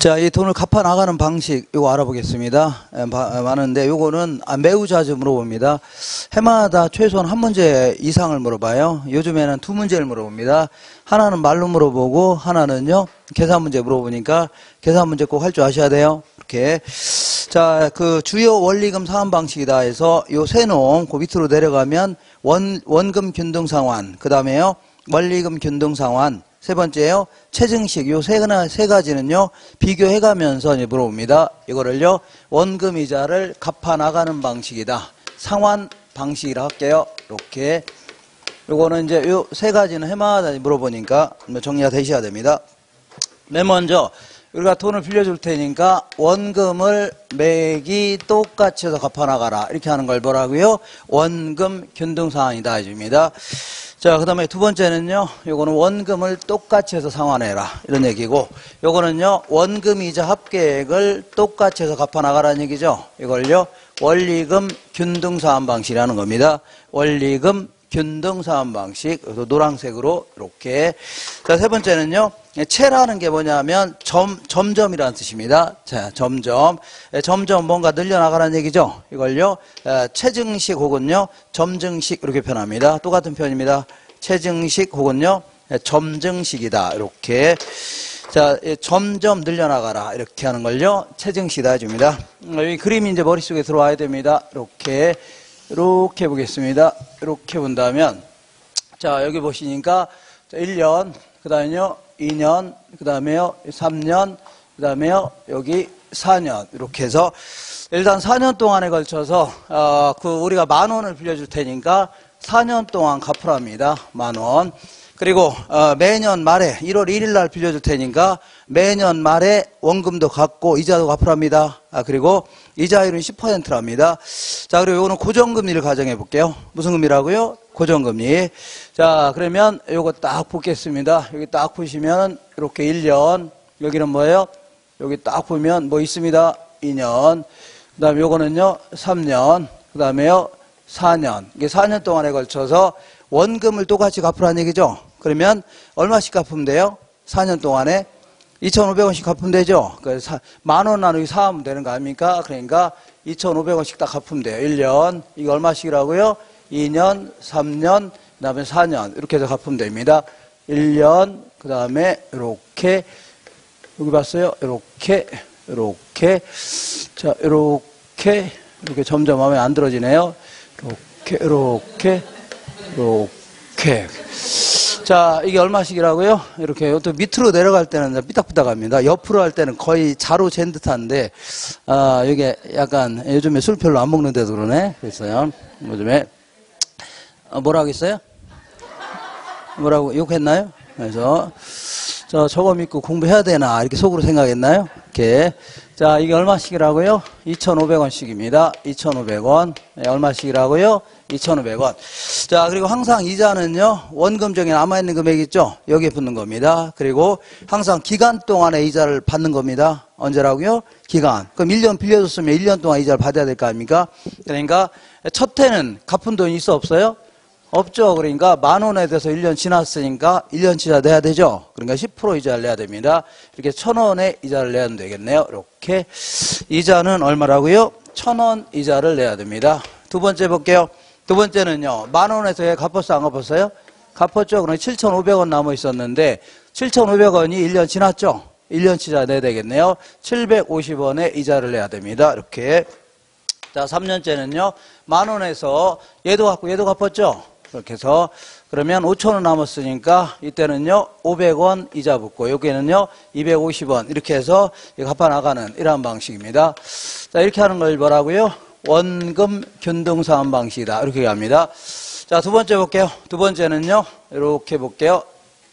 자, 이 돈을 갚아 나가는 방식 이거 알아보겠습니다. 많은데 요거는 매우 자주 물어봅니다. 해마다 최소한 한 문제 이상을 물어봐요. 요즘에는 두 문제를 물어봅니다. 하나는 말로 물어보고 하나는요 계산 문제 물어보니까 계산 문제 꼭 할 줄 아셔야 돼요. 이렇게. 자, 그 주요 원리금 상환 방식이다 해서 요 세 놈 그 밑으로 내려가면 원금 균등 상환, 그 다음에요 원리금 균등 상환, 세 번째요 체증식. 요 세 가지는요 비교해가면서 이제 물어봅니다. 이거를요 원금 이자를 갚아 나가는 방식이다, 상환 방식이라 할게요. 이렇게. 요거는 이제 요 세 가지는 해마다 물어보니까 정리가 되셔야 됩니다. 맨 먼저 우리가 돈을 빌려줄 테니까 원금을 매기 똑같이 해서 갚아 나가라, 이렇게 하는 걸 뭐라고요? 원금 균등 상환이다 해줍니다. 자, 그 다음에 두 번째는요, 요거는 원금을 똑같이 해서 상환해라, 이런 얘기고, 요거는요, 원금이자 합계액을 똑같이 해서 갚아 나가라는 얘기죠. 이걸요, 원리금 균등 상환 방식이라는 겁니다. 원리금 균등 상환 방식. 노란색으로 이렇게. 자, 세 번째는요, 채라는 게 뭐냐면 점점이라는 뜻입니다. 자, 점점 뭔가 늘려나가라는 얘기죠. 이걸요 체증식 혹은요 점증식 이렇게 표현합니다. 똑같은 표현입니다. 체증식 혹은요 점증식이다, 이렇게. 자, 점점 늘려나가라, 이렇게 하는 걸요 체증식이다 해줍니다. 이 그림이 이제 머릿속에 들어와야 됩니다. 이렇게 보겠습니다. 이렇게 본다면, 자, 여기 보시니까 1년, 그 다음에요 2년, 그 다음에요 3년, 그 다음에요 여기 4년, 이렇게 해서 일단 4년 동안에 걸쳐서 우리가 10,000원을 빌려줄 테니까 4년 동안 갚으랍니다. 10,000원. 그리고 매년 말에 1월 1일 날 빌려줄 테니까 매년 말에 원금도 갚고 이자도 갚으랍니다. 그리고 이자율은 10%랍니다. 자, 그리고 이거는 고정금리를 가정해 볼게요. 무슨 금리라고요? 고정금리. 자, 그러면 요거 딱 보겠습니다. 여기 딱 보시면 이렇게 1년, 여기는 뭐예요? 여기 딱 보면 뭐 있습니다. 2년. 그 다음에 요거는요 3년, 그 다음에요 4년. 이게 4년 동안에 걸쳐서 원금을 똑같이 갚으라는 얘기죠. 그러면 얼마씩 갚으면 돼요? 4년 동안에 2,500원씩 갚으면 되죠. 그래서 10,000원 나누기 4 하면 되는 거 아닙니까? 그러니까 2,500원씩 딱 갚으면 돼요. 1년. 이거 얼마씩이라고요? 2년, 3년, 그 다음에 4년. 이렇게 해서 갚으면 됩니다. 1년, 그 다음에 이렇게. 여기 봤어요? 이렇게. 자, 이렇게 점점 마음에 안 들어지네요. 이렇게. 자, 이게 얼마씩이라고요? 이렇게 또 밑으로 내려갈 때는 삐딱삐딱합니다. 옆으로 할 때는 거의 자로 잰 듯한데, 이게 약간 요즘에 술 별로 안 먹는데도 그러네. 그랬어요. 요즘에 뭐라고 했어요? 뭐라고 욕했나요? 그래서 저거 믿고 공부해야 되나 이렇게 속으로 생각했나요? 이렇게. 자, 이게 얼마씩이라고요? 2,500원씩입니다. 2,500원. 네, 얼마씩이라고요? 2,500원. 자, 그리고 항상 이자는요, 원금정에 남아있는 금액 있죠? 여기에 붙는 겁니다. 그리고 항상 기간 동안에 이자를 받는 겁니다. 언제라고요? 기간. 그럼 1년 빌려줬으면 1년 동안 이자를 받아야 될 거 아닙니까? 그러니까 첫 해는 갚은 돈이 있어 없어요? 없죠. 그러니까 10,000원에 대해서 1년 지났으니까 1년치 이자 내야 되죠. 그러니까 10% 이자를 내야 됩니다. 이렇게 1,000원의 이자를 내야 되겠네요. 이렇게. 이자는 얼마라고요? 1,000원 이자를 내야 됩니다. 두 번째 볼게요. 두 번째는요, 10,000원에서 왜 갚았어, 안 갚았어요? 갚았죠. 그럼 7,500원 남아 있었는데 7,500원이 1년 지났죠. 1년치 이자 내야 되겠네요. 750원의 이자를 내야 됩니다. 이렇게. 자, 3년째는요, 10,000원에서 얘도 갚고 얘도 갚았죠. 그렇게 해서 그러면 5,000원 남았으니까 이때는요 500원 이자 붙고 여기는요 250원 이렇게 해서 갚아 나가는 이러한 방식입니다. 자, 이렇게 하는 걸 뭐라고요? 원금 균등 상환 방식이다, 이렇게 얘기합니다. 자, 두 번째 볼게요. 두 번째는요 이렇게 볼게요.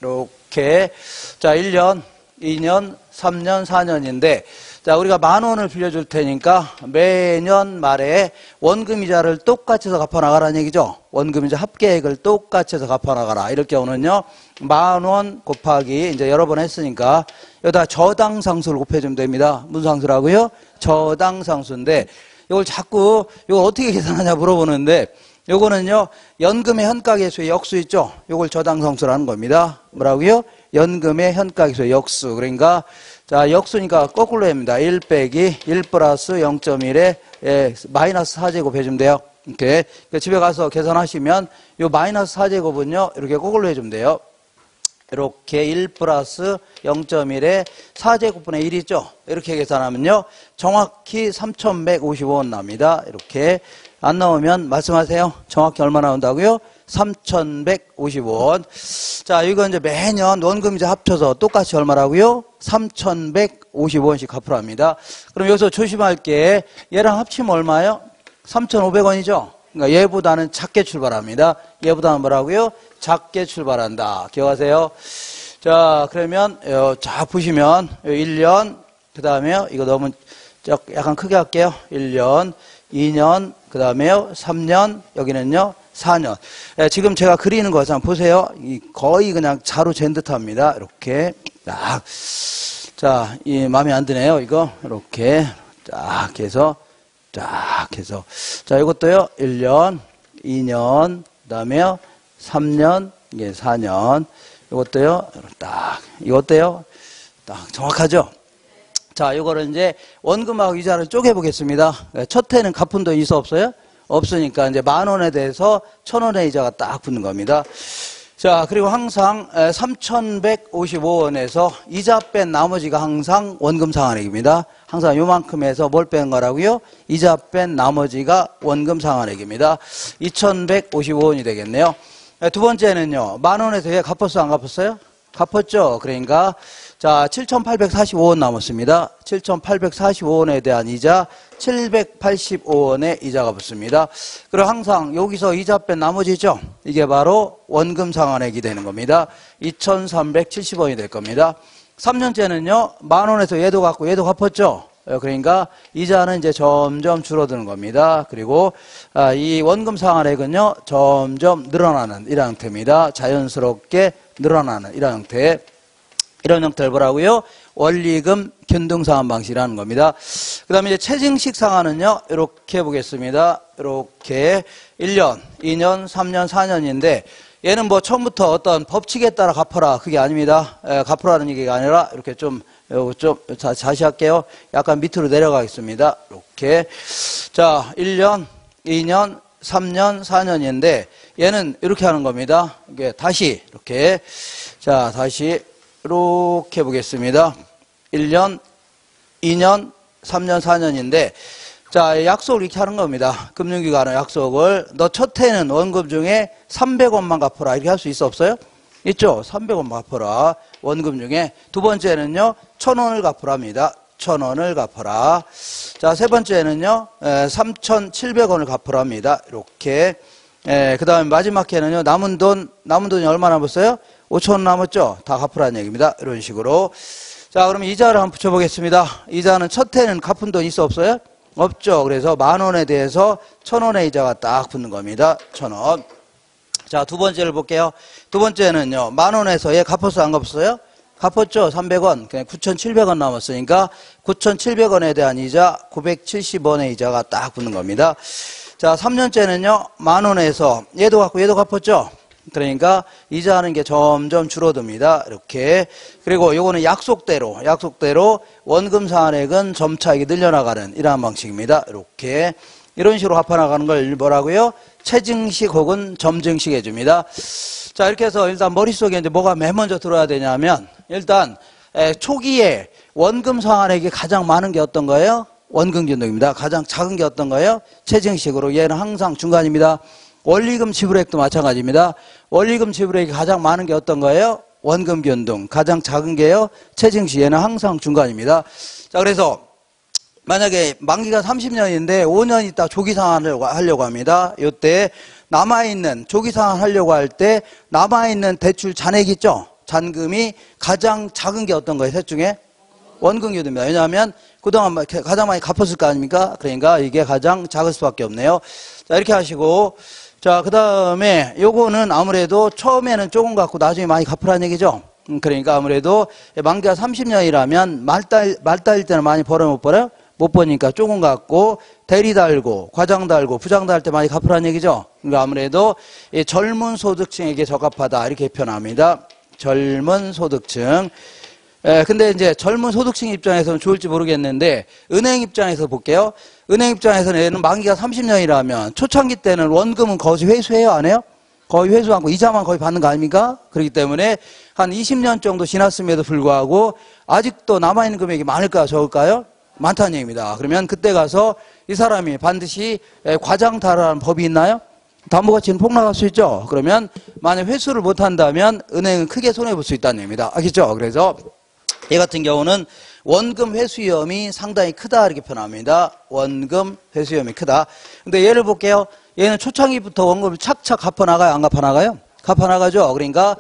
이렇게. 자, 1년, 2년, 3년, 4년인데, 자, 우리가 10,000원을 빌려줄 테니까 매년 말에 원금이자를 똑같이 해서 갚아 나가라는 얘기죠. 원금이자 합계액을 똑같이 해서 갚아 나가라. 이럴 경우는요 10,000원 곱하기 이제 여러 번 했으니까 여기다 저당상수를 곱해주면 됩니다. 무슨 상수라고요? 저당상수인데, 이걸 자꾸 이거 어떻게 계산하냐 물어보는데, 요거는요 연금의 현가계수의 역수 있죠. 요걸 저당상수라는 겁니다. 뭐라고요? 연금의 현가계수 역수. 그러니까 자, 역수니까 거꾸로 합니다. 1 빼기 1 플러스 0.1에 마이너스 4제곱 해주면 돼요. 이렇게. 그러니까 집에 가서 계산하시면 요 마이너스 4제곱은요, 이렇게 거꾸로 해주면 돼요. 이렇게 1 플러스 0.1에 4제곱분의 1이죠. 이렇게 계산하면요, 정확히 3,155원 납니다. 이렇게. 안 나오면 말씀하세요. 정확히 얼마 나온다고요? 3,155원. 자, 이거 이제 매년 원금이자 합쳐서 똑같이 얼마라고요? 3,155원씩 갚으라 합니다. 그럼 여기서 조심할 게 얘랑 합치면 얼마예요? 3,500원이죠? 그러니까 얘보다는 작게 출발합니다. 얘보다는 뭐라고요? 작게 출발한다. 기억하세요? 자, 그러면 자 보시면 1년, 그 다음에 이거 너무 약간 크게 할게요. 1년, 2년, 그 다음에요 3년, 여기는요 4년. 지금 제가 그리는 거 한번 보세요. 거의 그냥 자로 잰 듯합니다. 이렇게 딱. 자, 이 마음에 안 드네요. 이거 이렇게 딱 해서 딱 해서. 자, 이것도요 1년, 2년, 그 다음에요 3년, 이게 4년. 이것도요 딱. 이것도요 딱 정확하죠? 자, 이거를 이제 원금하고 이자를 쪼개 보겠습니다. 첫 해는 갚은 돈 있어 없어요? 없으니까 이제 10,000원에 대해서 1,000원의 이자가 딱 붙는 겁니다. 자, 그리고 항상 3,155원에서 이자 뺀 나머지가 항상 원금 상환액입니다. 항상 요만큼에서 뭘 뺀 거라고요? 이자 뺀 나머지가 원금 상환액입니다. 2,155원이 되겠네요. 두 번째는요, 10,000원에서 얘 갚았어요, 안 갚았어요? 갚았죠. 그러니까 자, 7,845원 남았습니다. 7,845원에 대한 이자 785원의 이자가 붙습니다. 그리고 항상 여기서 이자 뺀 나머지죠. 이게 바로 원금 상환액이 되는 겁니다. 2,370원이 될 겁니다. 3년째는요, 10,000원에서 얘도 갚고 얘도 갚았죠. 그러니까 이자는 이제 점점 줄어드는 겁니다. 그리고 이 원금 상환액은요, 점점 늘어나는 이런 형태입니다. 자연스럽게 늘어나는 이런 형태. 이런 형태를 뭐라고요? 원리금 균등상환 방식이라는 겁니다. 그 다음에 이제 체증식 상환은요, 이렇게 보겠습니다. 이렇게 1년, 2년, 3년, 4년인데, 얘는 뭐 처음부터 어떤 법칙에 따라 갚아라. 그게 아닙니다. 갚으라는 얘기가 아니라, 이렇게 다시 할게요. 약간 밑으로 내려가겠습니다. 이렇게. 자, 1년, 2년, 3년, 4년인데, 얘는 이렇게 하는 겁니다. 이게 다시, 이렇게. 자, 다시. 이렇게 보겠습니다. 1년, 2년, 3년, 4년인데, 자, 약속을 이렇게 하는 겁니다. 금융기관은 약속을. 너 첫 해는 원금 중에 300원만 갚아라. 이렇게 할 수 있어, 없어요? 있죠? 300원만 갚아라. 원금 중에. 두 번째는요, 1,000원을 갚으랍니다. 1,000원을 갚아라. 자, 세 번째는요, 3,700원을 갚으랍니다. 이렇게. 그 다음에 마지막 해는요, 남은 돈이 얼마나 남았어요? 5,000원 남았죠? 다 갚으라는 얘기입니다. 이런 식으로. 자, 그럼 이자를 한번 붙여보겠습니다. 이자는 첫 해는 갚은 돈 있어 없어요? 없죠. 그래서 10,000원에 대해서 1,000원의 이자가 딱 붙는 겁니다. 1,000원. 자, 두 번째를 볼게요. 두 번째는요, 10,000원에서 얘 갚았어요? 안 갚았어요? 갚았죠? 300원. 그냥 9,700원 남았으니까 9,700원에 대한 이자 970원의 이자가 딱 붙는 겁니다. 자, 3년째는요, 10,000원에서 얘도 갚고 얘도 갚았죠? 그러니까 이자하는 게 점점 줄어듭니다. 이렇게. 그리고 요거는 약속대로 원금 상환액은 점차 이게 늘려나가는 이러한 방식입니다. 이렇게. 이런 식으로 갚아나가는 걸 뭐라고요? 체증식 혹은 점증식 해줍니다. 자, 이렇게 해서 일단 머릿속에 이제 뭐가 맨 먼저 들어야 되냐면, 일단 초기에 원금 상환액이 가장 많은 게 어떤 거예요? 원금 균등입니다. 가장 작은 게 어떤 거예요? 체증식으로. 얘는 항상 중간입니다. 원리금 지불액도 마찬가지입니다. 원리금 지불액이 가장 많은 게 어떤 거예요? 원금 균등. 가장 작은 게요? 체증식. 얘는 항상 중간입니다. 자, 그래서 만약에 만기가 30년인데 5년 있다 조기 상환을 하려고 합니다. 이때 남아있는 조기 상환하려고 할 때 남아있는 대출 잔액 있죠? 잔금이 가장 작은 게 어떤 거예요? 셋 중에? 원금 균등입니다. 왜냐하면 그동안 가장 많이 갚았을 거 아닙니까? 그러니까 이게 가장 작을 수밖에 없네요. 자, 이렇게 하시고, 자, 그 다음에 요거는 아무래도 처음에는 조금 갚고 나중에 많이 갚으라는 얘기죠. 그러니까 아무래도 만기가 30년이라면 말달일 때는 많이 벌어요, 못 벌어요? 못 버니까 조금 갚고 대리 달고 과장 달고 부장 달 때 많이 갚으라는 얘기죠. 그러니까 아무래도 젊은 소득층에게 적합하다 이렇게 표현합니다. 젊은 소득층. 근데 이제 젊은 소득층 입장에서는 좋을지 모르겠는데, 은행 입장에서 볼게요. 은행 입장에서는 얘는 만기가 30년이라면, 초창기 때는 원금은 거의 회수해요, 안 해요? 거의 회수 않고 이자만 거의 받는 거 아닙니까? 그렇기 때문에 한 20년 정도 지났음에도 불구하고 아직도 남아있는 금액이 많을까요, 적을까요? 많다는 얘기입니다. 그러면 그때 가서 이 사람이 반드시 과장탈환 법이 있나요? 담보가치는 폭락할 수 있죠. 그러면 만약 회수를 못한다면 은행은 크게 손해볼 수 있다는 얘기입니다. 알겠죠? 그래서 얘 같은 경우는 원금 회수 위험이 상당히 크다 이렇게 표현합니다. 원금 회수 위험이 크다. 근데 얘를 볼게요. 얘는 초창기부터 원금을 착착 갚아나가요? 안 갚아나가요? 갚아나가죠. 그러니까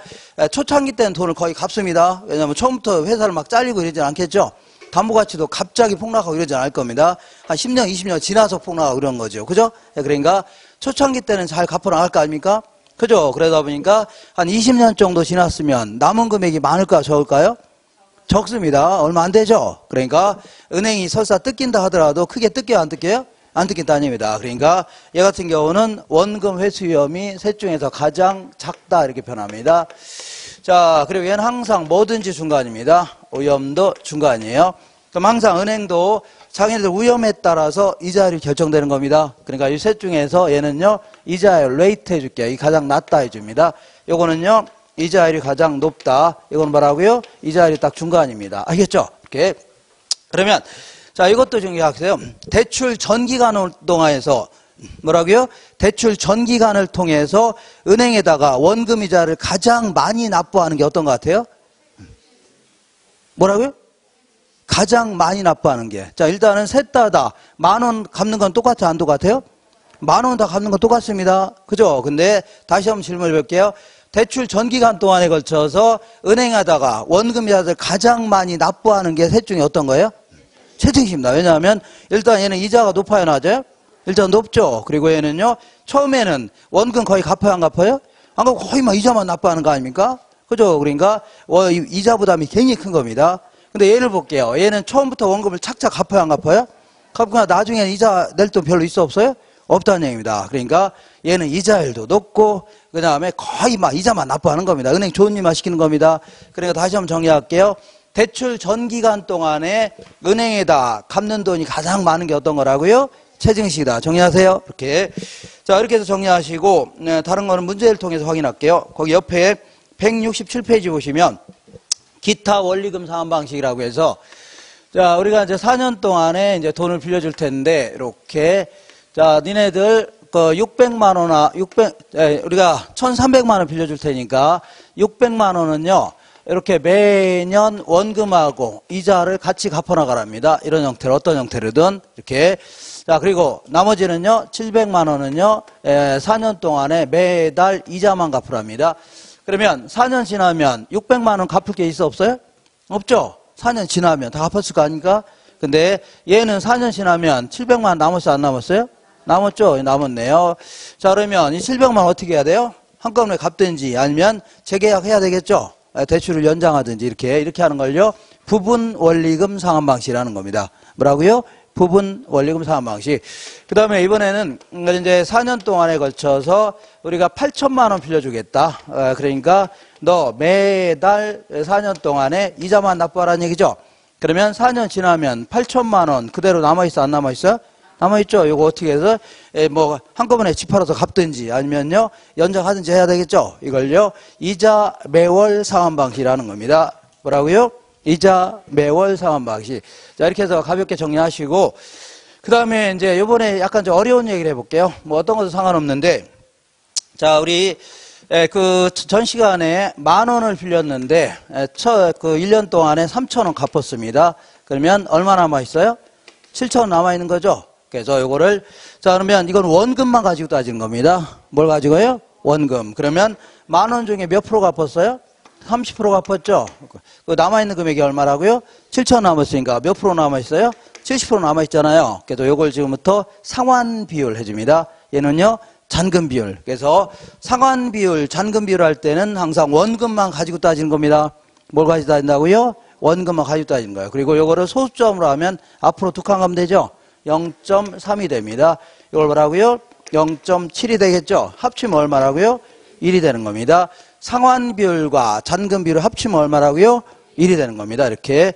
초창기 때는 돈을 거의 갚습니다. 왜냐하면 처음부터 회사를 막 잘리고 이러진 않겠죠. 담보가치도 갑자기 폭락하고 이러지 않을 겁니다. 한 10년, 20년 지나서 폭락하고 그런 거죠. 그죠? 그러니까 초창기 때는 잘 갚아나갈 거 아닙니까? 그죠? 그러다 보니까 한 20년 정도 지났으면 남은 금액이 많을까요? 적을까요? 적습니다. 얼마 안 되죠? 그러니까 은행이 설사 뜯긴다 하더라도 크게 뜯겨요? 안 뜯겨요? 안 뜯긴다는 얘기입니다. 그러니까 얘 같은 경우는 원금 회수 위험이 셋 중에서 가장 작다 이렇게 표현합니다. 자, 그리고 얘는 항상 뭐든지 중간입니다. 오염도 중간이에요. 그럼 항상 은행도 자기네들 위험에 따라서 이자율이 결정되는 겁니다. 그러니까 이 셋 중에서 얘는요, 이자율 레이트 해줄게요. 이 가장 낮다 해줍니다. 요거는요, 이자율이 가장 높다. 이건 뭐라고요? 이자율이 딱 중간입니다. 알겠죠? 이렇게. 그러면, 자, 이것도 중요하세요. 대출 전기간을 동안에서 뭐라고요? 대출 전기간을 통해서 은행에다가 원금 이자를 가장 많이 납부하는 게 어떤 것 같아요? 뭐라고요? 가장 많이 납부하는 게. 자, 일단은 셋 다 10,000원 갚는 건 똑같아요? 안 똑같아요? 10,000원 다 갚는 건 똑같습니다. 그죠? 근데 다시 한번 질문을 볼게요. 대출 전기간 동안에 걸쳐서 은행에다가 원금 이자를 가장 많이 납부하는 게 셋 중에 어떤 거예요? 채팅입니다. 왜냐하면 일단 얘는 이자가 높아요, 낮아요? 일단 높죠. 그리고 얘는요, 처음에는 원금 거의 갚아요, 안 갚아요? 안 갚고 거의 막 이자만 납부하는 거 아닙니까? 그죠? 그러니까 이자 부담이 굉장히 큰 겁니다. 근데 얘를 볼게요. 얘는 처음부터 원금을 착착 갚아요, 안 갚아요? 갚고 나중에는 이자 낼 돈 별로 있어, 없어요? 없다는 얘기입니다. 그러니까 얘는 이자율도 높고 그 다음에 거의 막 이자만 납부하는 겁니다. 은행 좋은 일만 시키는 겁니다. 그러니까 다시 한번 정리할게요. 대출 전기간 동안에 은행에다 갚는 돈이 가장 많은 게 어떤 거라고요? 체증식이다. 정리하세요. 이렇게. 자, 이렇게 해서 정리하시고, 다른 거는 문제를 통해서 확인할게요. 거기 옆에 167페이지 보시면, 기타 원리금 상환 방식이라고 해서, 자, 우리가 이제 4년 동안에 이제 돈을 빌려줄 텐데, 이렇게, 자, 니네들, 600만원, 우리가 1,300만원 빌려줄 테니까, 600만원은요, 이렇게 매년 원금하고 이자를 같이 갚아나가랍니다. 이런 형태로, 어떤 형태로든, 이렇게. 자, 그리고 나머지는요, 700만 원은요, 4년 동안에 매달 이자만 갚으랍니다. 그러면 4년 지나면 600만 원 갚을 게 있어, 없어요? 없죠? 4년 지나면 다 갚았을 거 아닙니까? 근데 얘는 4년 지나면 700만 원 남았어요, 안 남았어요? 남았죠? 남았네요. 자, 그러면 이 700만 원 어떻게 해야 돼요? 한꺼번에 갚든지 아니면 재계약해야 되겠죠? 대출을 연장하든지 이렇게 하는 걸요, 부분 원리금 상환 방식이라는 겁니다. 뭐라고요? 부분 원리금 상환 방식. 그 다음에 이번에는 이제 4년 동안에 걸쳐서 우리가 8천만 원 빌려주겠다. 그러니까 너 매달 4년 동안에 이자만 납부하라는 얘기죠. 그러면 4년 지나면 8천만 원 그대로 남아있어, 안 남아있어요? 남아있죠. 이거 어떻게 해서 뭐 한꺼번에 집 팔아서 갚든지 아니면요 연장하든지 해야 되겠죠. 이걸요 이자 매월 상환 방식이라는 겁니다. 뭐라고요? 이자 매월 상환 방식. 자, 이렇게 해서 가볍게 정리하시고, 그 다음에 이제 요번에 약간 좀 어려운 얘기를 해볼게요. 뭐 어떤 것도 상관없는데, 자, 우리 그 전 시간에 10,000원을 빌렸는데, 그 1년 동안에 3,000원 갚았습니다. 그러면 얼마 남아있어요? 7,000원 남아있는 거죠? 그래서 요거를, 자, 그러면 이건 원금만 가지고 따지는 겁니다. 뭘 가지고요? 원금. 그러면 10,000원 중에 몇 프로 갚았어요? 30% 갚았죠? 그 남아있는 금액이 얼마라고요? 7,000원 남았으니까 몇 프로 남아있어요? 70% 남아있잖아요. 그래서 요걸 지금부터 상환 비율 해줍니다. 얘는요, 잔금 비율. 그래서 상환 비율, 잔금 비율 할 때는 항상 원금만 가지고 따지는 겁니다. 뭘 가지고 따진다고요? 원금만 가지고 따지는 거예요. 그리고 요거를 소수점으로 하면 앞으로 두 칸 가면 되죠? 0.3이 됩니다. 이걸 뭐라고요? 0.7이 되겠죠? 합치면 얼마라고요? 1이 되는 겁니다. 상환 비율과 잔금 비율을 합치면 얼마라고요? 1이 되는 겁니다. 이렇게.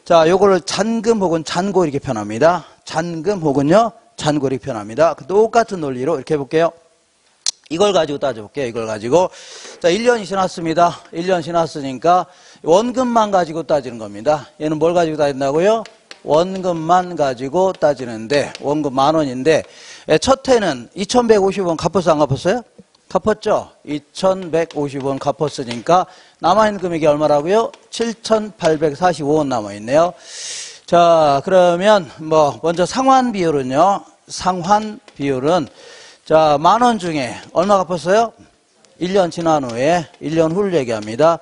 자, 요거를 잔금 혹은 잔고 이렇게 표현합니다. 잔금 혹은요, 잔고 이렇게 표현합니다. 똑같은 논리로 이렇게 해볼게요. 이걸 가지고 따져볼게요. 이걸 가지고. 자, 1년이 지났습니다. 1년 지났으니까 원금만 가지고 따지는 겁니다. 얘는 뭘 가지고 따진다고요? 원금만 가지고 따지는데, 원금 10,000원인데, 첫 해는 2,150원 갚았어, 안 갚았어요? 갚았죠? 2,150원 갚았으니까 남아있는 금액이 얼마라고요? 7,845원 남아있네요. 자, 그러면 먼저 상환 비율은요. 상환 비율은 자, 10,000원 중에 얼마 갚았어요? 1년 지난 후에 1년 후를 얘기합니다.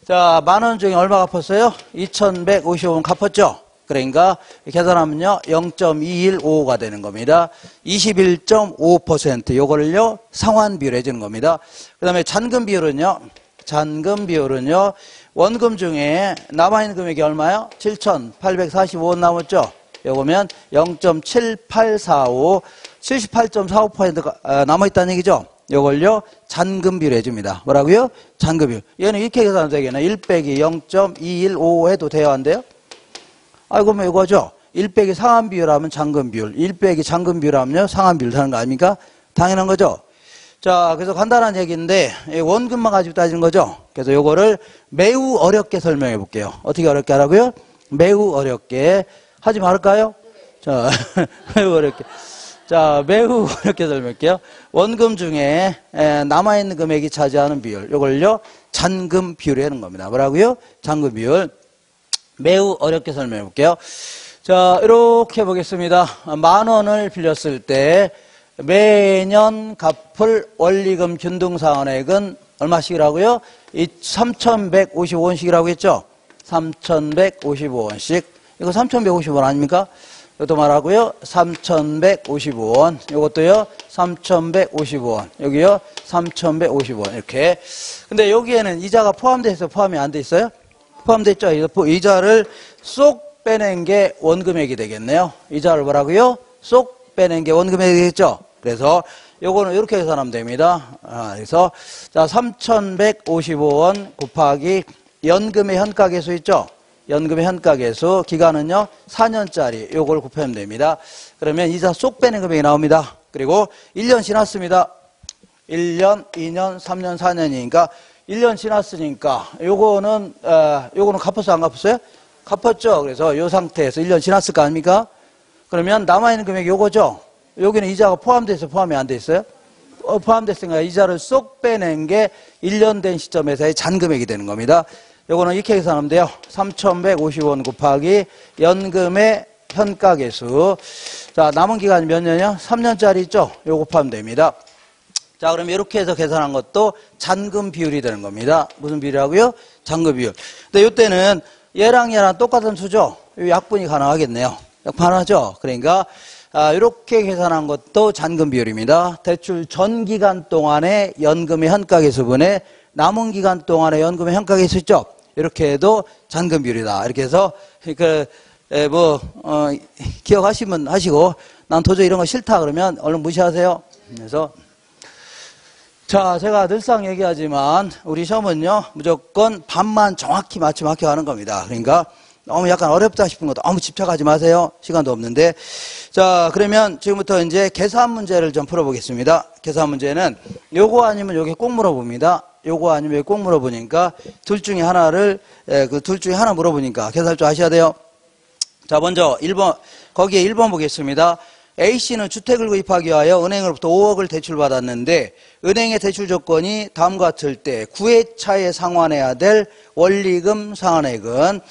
자, 10,000원 중에 얼마 갚았어요? 2,150원 갚았죠? 그러니까 계산하면요 0.2155가 되는 겁니다. 21.5% 요거를요 상환 비율 해주는 겁니다. 그 다음에 잔금 비율은요 원금 중에 남아있는 금액이 얼마요? 7,845원 남았죠? 요거면 0.7845 78.45%가 남아있다는 얘기죠? 요걸요 잔금 비율 해줍니다. 뭐라고요? 잔금 비율. 얘는 이렇게 계산하면 되겠네. 1 빼기 0.2155 해도 돼요? 안 돼요? 그러면 이거죠. 1 빼기 상환 비율하면 잔금 비율, 1 빼기 잔금 비율하면요 상환 비율 하는 거 아닙니까? 당연한 거죠. 자, 그래서 간단한 얘기인데 원금만 가지고 따지는 거죠. 그래서 요거를 매우 어렵게 설명해 볼게요. 어떻게 어렵게 하라고요? 매우 어렵게 하지 말을까요? 자, 매우 어렵게. 자, 매우 어렵게 설명할게요. 원금 중에 남아있는 금액이 차지하는 비율, 요걸요 잔금 비율이 하는 겁니다. 뭐라고요? 잔금 비율. 매우 어렵게 설명해 볼게요. 자, 이렇게 보겠습니다. 10,000원을 빌렸을 때 매년 갚을 원리금 균등상환액은 얼마씩이라고요? 3,155원씩이라고 했죠? 3,155원씩. 이거 3,155원 아닙니까? 이것도 말하고요. 3,155원. 이것도요. 3,155원. 여기요. 3,155원. 이렇게. 근데 여기에는 이자가 포함돼 있어요? 포함이 안 돼 있어요? 포함됐죠. 이자를 쏙 빼낸 게 원금액이 되겠네요. 이자를 뭐라고요? 쏙 빼낸 게 원금액이 되겠죠. 그래서 요거는 이렇게 계산하면 됩니다. 그래서 자 3,155원 곱하기 연금의 현가계수 있죠. 연금의 현가계수 기간은요 4년짜리 요걸 곱하면 됩니다. 그러면 이자 쏙 빼낸 금액이 나옵니다. 그리고 1년 지났습니다. 1년, 2년, 3년, 4년이니까 1년 지났으니까 요거는 갚았어요? 안 갚았어요? 갚았죠. 그래서 요 상태에서 1년 지났을 거 아닙니까? 그러면 남아있는 금액이 요거죠. 여기는 이자가 포함돼 있어요? 포함이 안 돼 있어요? 포함됐으니까 이자를 쏙 빼낸 게 1년 된 시점에서의 잔금액이 되는 겁니다. 요거는 이렇게 계산하면 돼요. 3,150원 곱하기 연금의 현가계수. 자, 남은 기간이 몇 년이요? 3년짜리 있죠? 요거 곱하면 됩니다. 자, 그럼 이렇게 해서 계산한 것도 잔금 비율이 되는 겁니다. 무슨 비율이라고요? 잔금 비율. 근데 이때는 얘랑 똑같은 수죠? 약분이 가능하겠네요. 약분하죠? 그러니까 이렇게 계산한 것도 잔금 비율입니다. 대출 전 기간 동안의 연금의 현가계수분의 남은 기간 동안의 연금의 현가계수 있죠? 이렇게 해도 잔금 비율이다. 이렇게 해서 기억하시면 하시고 난 도저히 이런 거 싫다 그러면 얼른 무시하세요. 그래서 자, 제가 늘상 얘기하지만 우리 시험은요 무조건 반만 정확히 맞추면 합격하는 겁니다. 그러니까 너무 약간 어렵다 싶은 것도 너무 집착하지 마세요. 시간도 없는데. 자, 그러면 지금부터 이제 계산 문제를 좀 풀어보겠습니다. 계산 문제는 요거 아니면 요게 꼭 물어봅니다. 요거 아니면 꼭 물어보니까 둘 중에 하나를 둘 중에 하나 물어보니까 계산할 줄 아셔야 돼요. 자, 먼저 1번 거기에 1번 보겠습니다. A씨는 주택을 구입하기 위하여 은행으로부터 5억을 대출받았는데 은행의 대출 조건이 다음과 같을 때 9회차에 상환해야 될 원리금 상환액은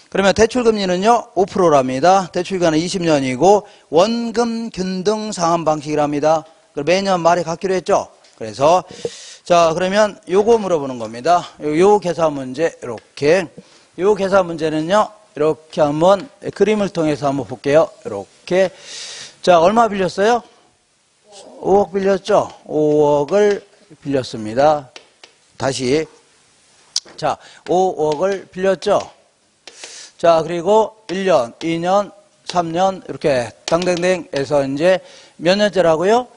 그러면 대출금리는요 5%랍니다. 대출기간은 20년이고 원금 균등 상환 방식이랍니다. 매년 말에 갖기로 했죠. 그래서 자, 그러면 요거 물어보는 겁니다. 요 계산 문제 이렇게 요 계산 문제는요 이렇게 한번 그림을 통해서 한번 볼게요. 이렇게 자, 얼마 빌렸어요? 5억 빌렸죠? 5억을 빌렸습니다. 다시. 자, 5억을 빌렸죠? 자, 그리고 1년, 2년, 3년, 이렇게 당당당 해서 이제 몇 년째라고요?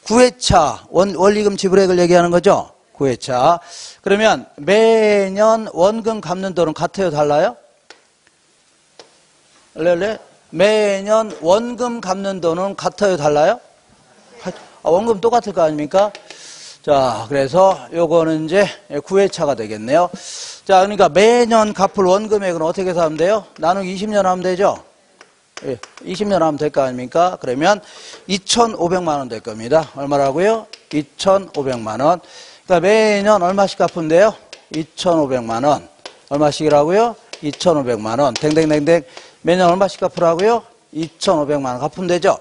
9회차 원리금 지불액을 얘기하는 거죠? 9회차. 그러면 매년 원금 갚는 돈은 같아요, 달라요? 매년 원금 갚는 돈은 같아요, 달라요? 원금 똑같을 거 아닙니까? 자, 그래서 요거는 이제 9회차가 되겠네요. 자, 그러니까 매년 갚을 원금액은 어떻게 계산하면 돼요? 나누기 20년 하면 되죠? 예, 20년 하면 될 거 아닙니까? 그러면 2,500만 원 될 겁니다. 얼마라고요? 2,500만 원. 그러니까 매년 얼마씩 갚으면 돼요? 2,500만 원. 얼마씩이라고요? 2,500만 원. 댕댕댕댕. 매년 얼마씩 갚으라고요? 2,500만 원 갚으면 되죠?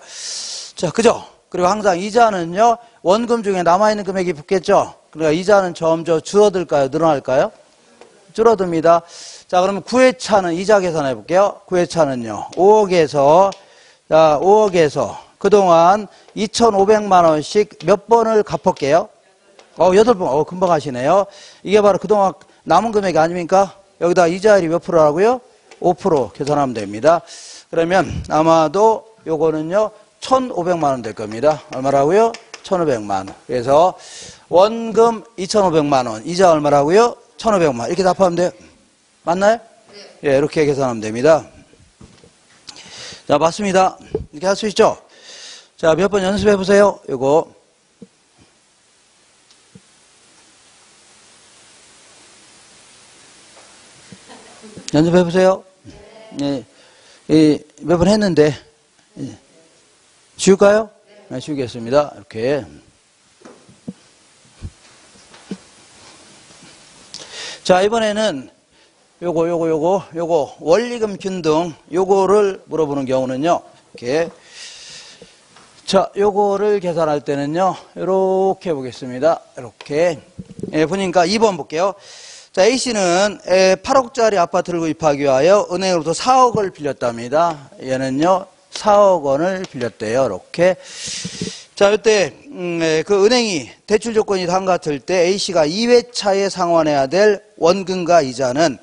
자, 그죠? 그리고 항상 이자는요, 원금 중에 남아있는 금액이 붙겠죠? 그러니까 이자는 점점 줄어들까요? 늘어날까요? 줄어듭니다. 자, 그러면 9회차는 이자 계산해 볼게요. 9회차는요, 5억에서 그동안 2,500만 원씩 몇 번을 갚을게요? 8번. 금방 하시네요. 이게 바로 그동안 남은 금액이 아닙니까? 여기다 이자율이 몇 프로라고요? 5% 계산하면 됩니다. 그러면 아마도 요거는요, 1,500만 원 될 겁니다. 얼마라고요? 1,500만 원. 그래서 원금 2,500만 원, 이자 얼마라고요? 1,500만 원. 이렇게 답하면 돼요. 맞나요? 네. 예, 이렇게 계산하면 됩니다. 자, 맞습니다. 이렇게 할 수 있죠? 자, 몇 번 연습해 보세요. 요거. 연습해 보세요. 네. 몇 번 했는데. 예. 지울까요? 네, 지우겠습니다. 이렇게. 자, 이번에는 요거 원리금 균등 요거를 물어보는 경우는요. 이렇게. 자, 요거를 계산할 때는요. 이렇게 보겠습니다. 이렇게. 예, 보니까 2번 볼게요. 자, A씨는 8억짜리 아파트를 구입하기 위하여 은행으로부터 4억을 빌렸답니다. 얘는요, 4억 원을 빌렸대요. 이렇게. 자, 이때 그 은행이 대출 조건이 다음과 같을 때 A씨가 2회차에 상환해야 될 원금과 이자는,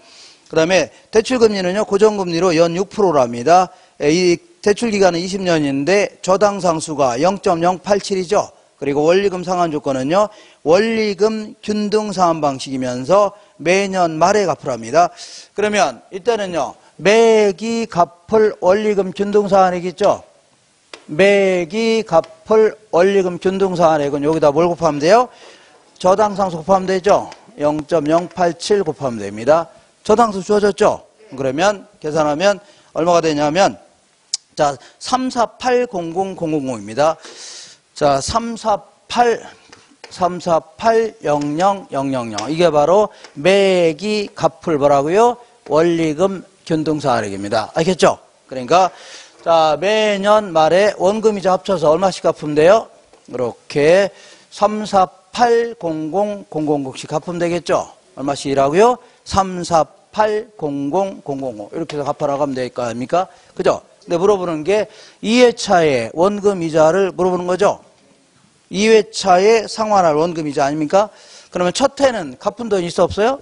그 다음에 대출 금리는요, 고정금리로 연 6%랍니다. 이 대출 기간은 20년인데 저당 상수가 0.087이죠. 그리고 원리금 상환 조건은요, 원리금 균등 상환 방식이면서 매년 말에 갚으랍니다. 그러면 이때는요, 매기 갚을 원리금 균등 상환액이죠. 매기 갚을 원리금 균등 상환액은 여기다 뭘 곱하면 돼요? 저당 상수 곱하면 되죠. 0.087 곱하면 됩니다. 저당수 주어졌죠. 그러면 계산하면 얼마가 되냐면, 자, 3480000입니다. 자, 348000000. 이게 바로 매기 갚을 뭐라고요? 원리금 균등상환액입니다. 알겠죠? 그러니까 자, 매년 말에 원금이자 합쳐서 얼마씩 갚으면 돼요? 이렇게 3480000씩 갚으면 되겠죠? 얼마씩이라고요? 3480000. 이렇게 해서 갚아나가면 될 거 아닙니까? 그죠? 근데 물어보는 게 2회차에 원금 이자를 물어보는 거죠? 2회차에 상환할 원금 이자 아닙니까? 그러면 첫 해는 갚은 돈 있어 없어요?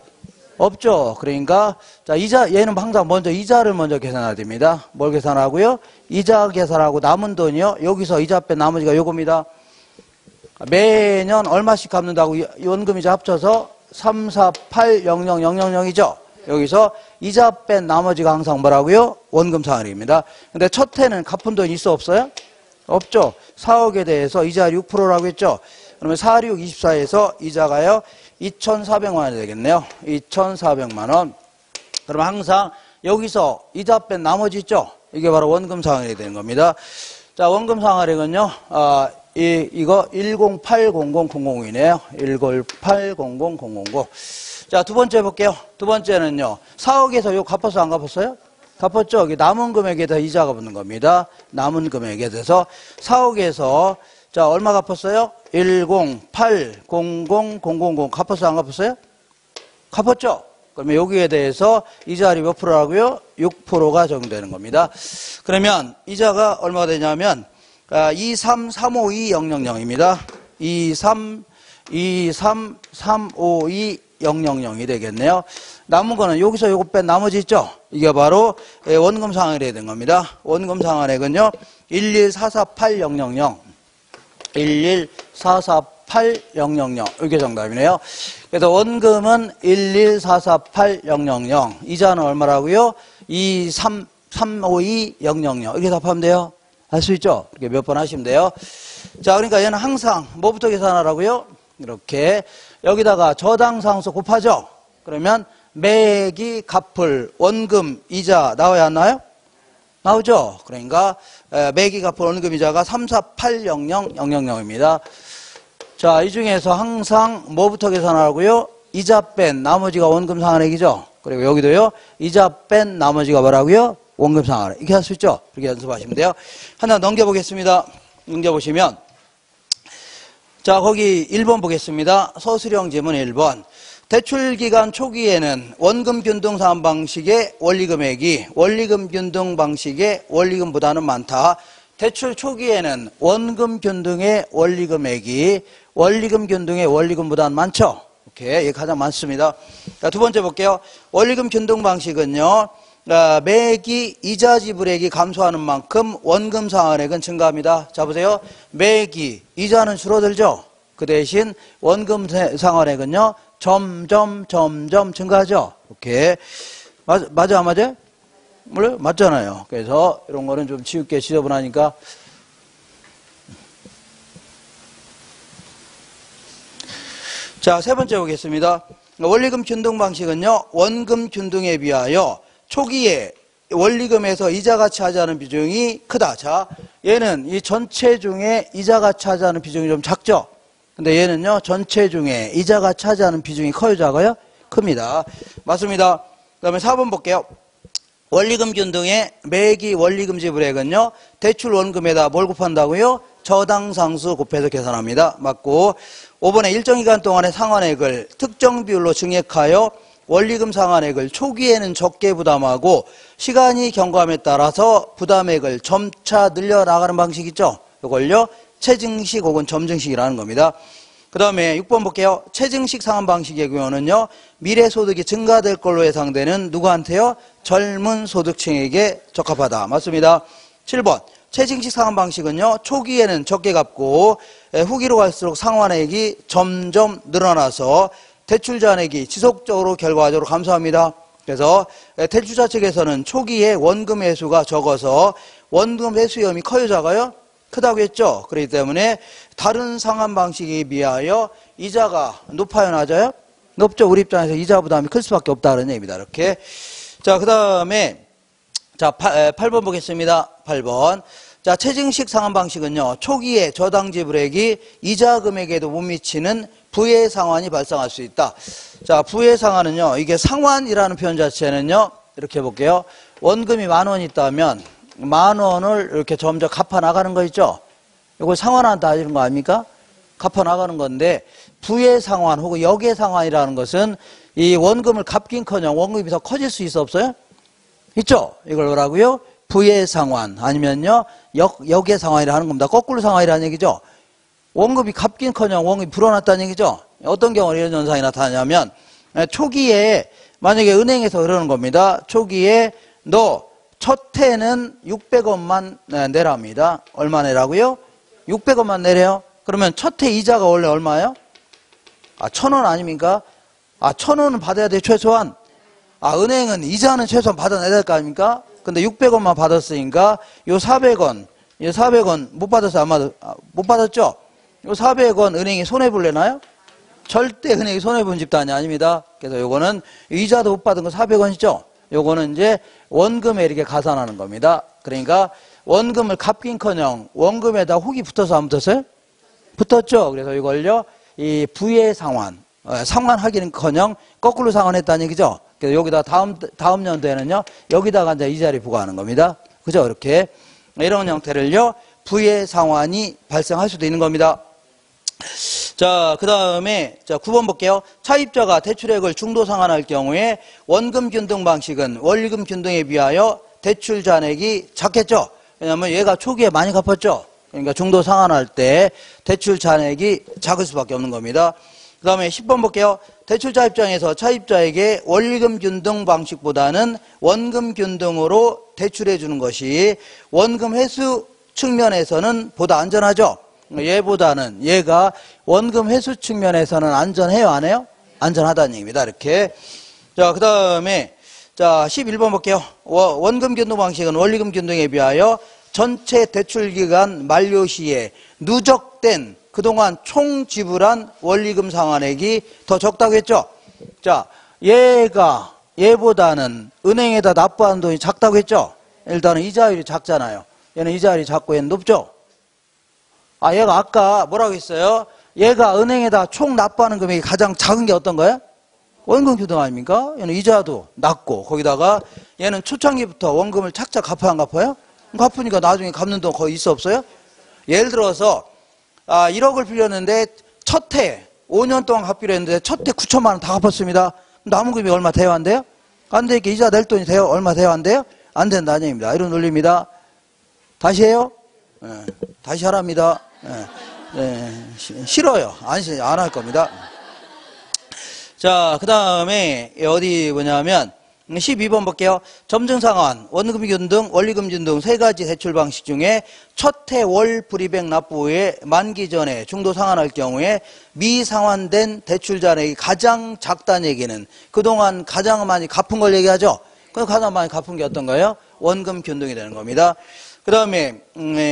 없죠. 그러니까 자, 이자, 얘는 항상 먼저 이자를 먼저 계산해야 됩니다. 뭘 계산하고요? 이자 계산하고 남은 돈이요. 여기서 이자 뺀 나머지가 요겁니다. 매년 얼마씩 갚는다고 원금 이자 합쳐서 3480000이죠. 여기서 이자 뺀 나머지가 항상 뭐라고요? 원금 상환입니다. 근데 첫 해는 갚은 돈 있어 없어요? 없죠. 4억에 대해서 이자율이 6%라고 했죠. 그러면 4, 6, 24에서 이자가요, 2,400만 원이 되겠네요. 2,400만 원. 그러면 항상 여기서 이자 뺀 나머지 있죠? 이게 바로 원금 상환이 되는 겁니다. 자, 원금 상환액은요, 이거 1080000이네요. 1080000. 자, 두 번째 볼게요. 두 번째는요, 4억에서 이거 갚았어요? 안 갚았어요? 갚았죠? 여기 남은 금액에 대해서 이자가 붙는 겁니다. 남은 금액에 대해서 4억에서 자, 얼마 갚았어요? 1080000 갚았어요? 안 갚았어요? 갚았죠? 그러면 여기에 대해서 이자율이 몇 프로라고요? 6%가 적용되는 겁니다. 그러면 이자가 얼마가 되냐면 2335200입니다. 2335200이 되겠네요. 남은 거는 여기서 요거 뺀 나머지 있죠? 이게 바로 원금 상환액이 된 겁니다. 원금 상환액은요, 1144800. 11448,000. 이게 정답이네요. 그래서 원금은 11448,000. 이자는 얼마라고요? 23352,000. 이렇게 답하면 돼요. 할 수 있죠? 이렇게 몇 번 하시면 돼요. 자, 그러니까 얘는 항상 뭐부터 계산하라고요? 이렇게 여기다가 저당상수 곱하죠? 그러면 매기 갚을 원금 이자 나와야 안 나와요? 나오죠? 그러니까 매기 갚을 원금 이자가 348,000,000입니다. 자, 이 중에서 항상 뭐부터 계산하라고요? 이자 뺀 나머지가 원금 상환액이죠? 그리고 여기도요. 이자 뺀 나머지가 뭐라고요? 원금 상환액. 이렇게 할 수 있죠? 이렇게 연습하시면 돼요. 하나 넘겨보겠습니다. 넘겨보시면 자, 거기 1번 보겠습니다. 서술형 지문 1번. 대출기간 초기에는 원금 균등 상환 방식의 원리금액이 원리금 균등 방식의 원리금보다는 많다. 대출 초기에는 원금 균등의 원리금액이 원리금 균등의 원리금보다는 많죠. 오케이, 이게 가장 많습니다. 자, 두 번째 볼게요. 원리금 균등 방식은요. 매기 이자 지불액이 감소하는 만큼 원금 상환액은 증가합니다. 자, 보세요. 매기 이자는 줄어들죠. 그 대신 원금 상환액은요. 점점 증가하죠. 오케이. 맞아 안 맞아요? 몰라요? 맞잖아요. 그래서 이런 거는 좀 치우게 지저분하니까. 자, 세 번째 보겠습니다. 원리금 균등 방식은요. 원금 균등에 비하여 초기에 원리금에서 이자가 차지하는 비중이 크다. 자, 얘는 이 전체 중에 이자가 차지하는 비중이 좀 작죠. 근데 얘는요, 전체 중에 이자가 차지하는 비중이 커요, 작아요? 큽니다. 맞습니다. 그 다음에 4번 볼게요. 원리금 균등의 매기 원리금 지불액은요, 대출 원금에다 뭘 곱한다고요? 저당상수 곱해서 계산합니다. 맞고, 5번에 일정 기간 동안의 상환액을 특정 비율로 증액하여 원리금 상환액을 초기에는 적게 부담하고 시간이 경과함에 따라서 부담액을 점차 늘려나가는 방식 있죠? 이걸요, 체증식 혹은 점증식이라는 겁니다. 그 다음에 6번 볼게요. 체증식 상환 방식의 경우는요, 미래 소득이 증가될 걸로 예상되는 누구한테요? 젊은 소득층에게 적합하다. 맞습니다. 7번. 체증식 상환 방식은요, 초기에는 적게 갚고 후기로 갈수록 상환액이 점점 늘어나서 대출 잔액이 지속적으로 결과적으로 감소합니다. 그래서 대출자 측에서는 초기에 원금 회수가 적어서 원금 회수 위험이 커요, 작아요? 크다고 했죠. 그렇기 때문에 다른 상환 방식에 비하여 이자가 높아요, 낮아요? 높죠. 우리 입장에서 이자 부담이 클 수밖에 없다는 얘기입니다. 이렇게. 자, 그 다음에 자, 8번 보겠습니다. 8번. 자, 체증식 상환 방식은요, 초기에 저당 지불액이 이자 금액에도 못 미치는 부의 상환이 발생할 수 있다. 자, 부의 상환은요, 이게 상환이라는 표현 자체는요, 이렇게 볼게요. 원금이 10,000원 있다면 10,000원을 이렇게 점점 갚아 나가는 거 있죠? 이걸 상환한다 이런 거 아닙니까? 갚아 나가는 건데, 부의 상환 혹은 역의 상환이라는 것은 이 원금을 갚긴커녕 원금이 더 커질 수 있어 없어요? 있죠? 이걸 뭐라고요? 부의 상환 아니면요 역의 상환이라는 겁니다. 거꾸로 상환이라는 얘기죠. 원금이 갚긴커녕 원금이 불어났다는 얘기죠. 어떤 경우에 이런 현상이 나타나냐면 초기에 만약에 은행에서 그러는 겁니다. 초기에 너 첫 해는 600원만 내랍니다. 얼마 내라고요? 600원만 내래요. 그러면 첫 해 이자가 원래 얼마예요? 1,000원 아닙니까? 1,000원은 받아야 돼 최소한. 은행은 이자는 최소한 받아내야 될 거 아닙니까? 근데 600원만 받았으니까 요 400원 못 받았어요? 못 받았죠? 요 400원 은행이 손해볼래나요? 절대 은행이 손해본 집단이 아닙니다. 그래서 요거는 이자도 못 받은 거 400원이죠? 요거는 이제 원금에 이렇게 가산하는 겁니다. 그러니까 원금을 갚긴커녕 원금에다 혹이 붙어서 안 붙었어요? 붙었죠? 그래서 이걸요, 이 부의 상환, 상환하기는커녕 거꾸로 상환했다는 얘기죠? 그래서 여기다 다음 연도에는요, 여기다가 이제 이자를 부과하는 겁니다. 그죠? 이렇게. 이런 형태를요, 부의 상환이 발생할 수도 있는 겁니다. 자, 그 다음에, 자, 9번 볼게요. 차입자가 대출액을 중도 상환할 경우에 원금 균등 방식은 원리금 균등에 비하여 대출 잔액이 작겠죠? 왜냐면 얘가 초기에 많이 갚았죠? 그러니까 중도 상환할 때 대출 잔액이 작을 수밖에 없는 겁니다. 그 다음에 10번 볼게요. 대출자 입장에서 차입자에게 원리금 균등 방식보다는 원금 균등으로 대출해 주는 것이 원금 회수 측면에서는 보다 안전하죠. 얘보다는 얘가 원금 회수 측면에서는 안전해요, 안 해요? 안전하다는 얘기입니다. 이렇게. 자, 그 다음에 자 11번 볼게요. 원금 변동 방식은 원리금 변동에 비하여 전체 대출 기간 만료 시에 누적된 그동안 총 지불한 원리금 상환액이 더 적다고 했죠. 자, 얘보다는 은행에다 납부하는 돈이 작다고 했죠. 일단은 이자율이 작잖아요. 얘는 이자율이 작고 얘는 높죠. 얘가 아까 뭐라고 했어요? 얘가 은행에다 총 납부하는 금액이 가장 작은 게 어떤 거예요? 원금 변동 아닙니까? 얘는 이자도 낮고 거기다가 얘는 초창기부터 원금을 착착 갚아야 안 갚아요? 갚으니까 나중에 갚는 돈 거의 있어 없어요? 예를 들어서 1억을 빌렸는데 첫 해 5년 동안 갚기로 했는데 첫 해 9천만 원 다 갚았습니다. 남은 금액이 얼마 돼요? 안 돼요? 안 되니까 이자 낼 돈이 돼요? 얼마 돼요? 안 돼요? 안 된다는 얘기입니다. 이런 논리입니다. 다시 해요? 다시 하랍니다. 싫어요. 안 할 겁니다. 자, 그 다음에 어디 뭐냐면 12번 볼게요. 점증상환, 원금 균등, 원리금 균등 세 가지 대출 방식 중에 첫 해 월 불이백 납부 후에 만기 전에 중도 상환할 경우에 미상환된 대출 잔액이 가장 작다는 얘기는 그동안 가장 많이 갚은 걸 얘기하죠. 그럼 가장 많이 갚은 게 어떤 거예요? 원금 균등이 되는 겁니다. 그 다음에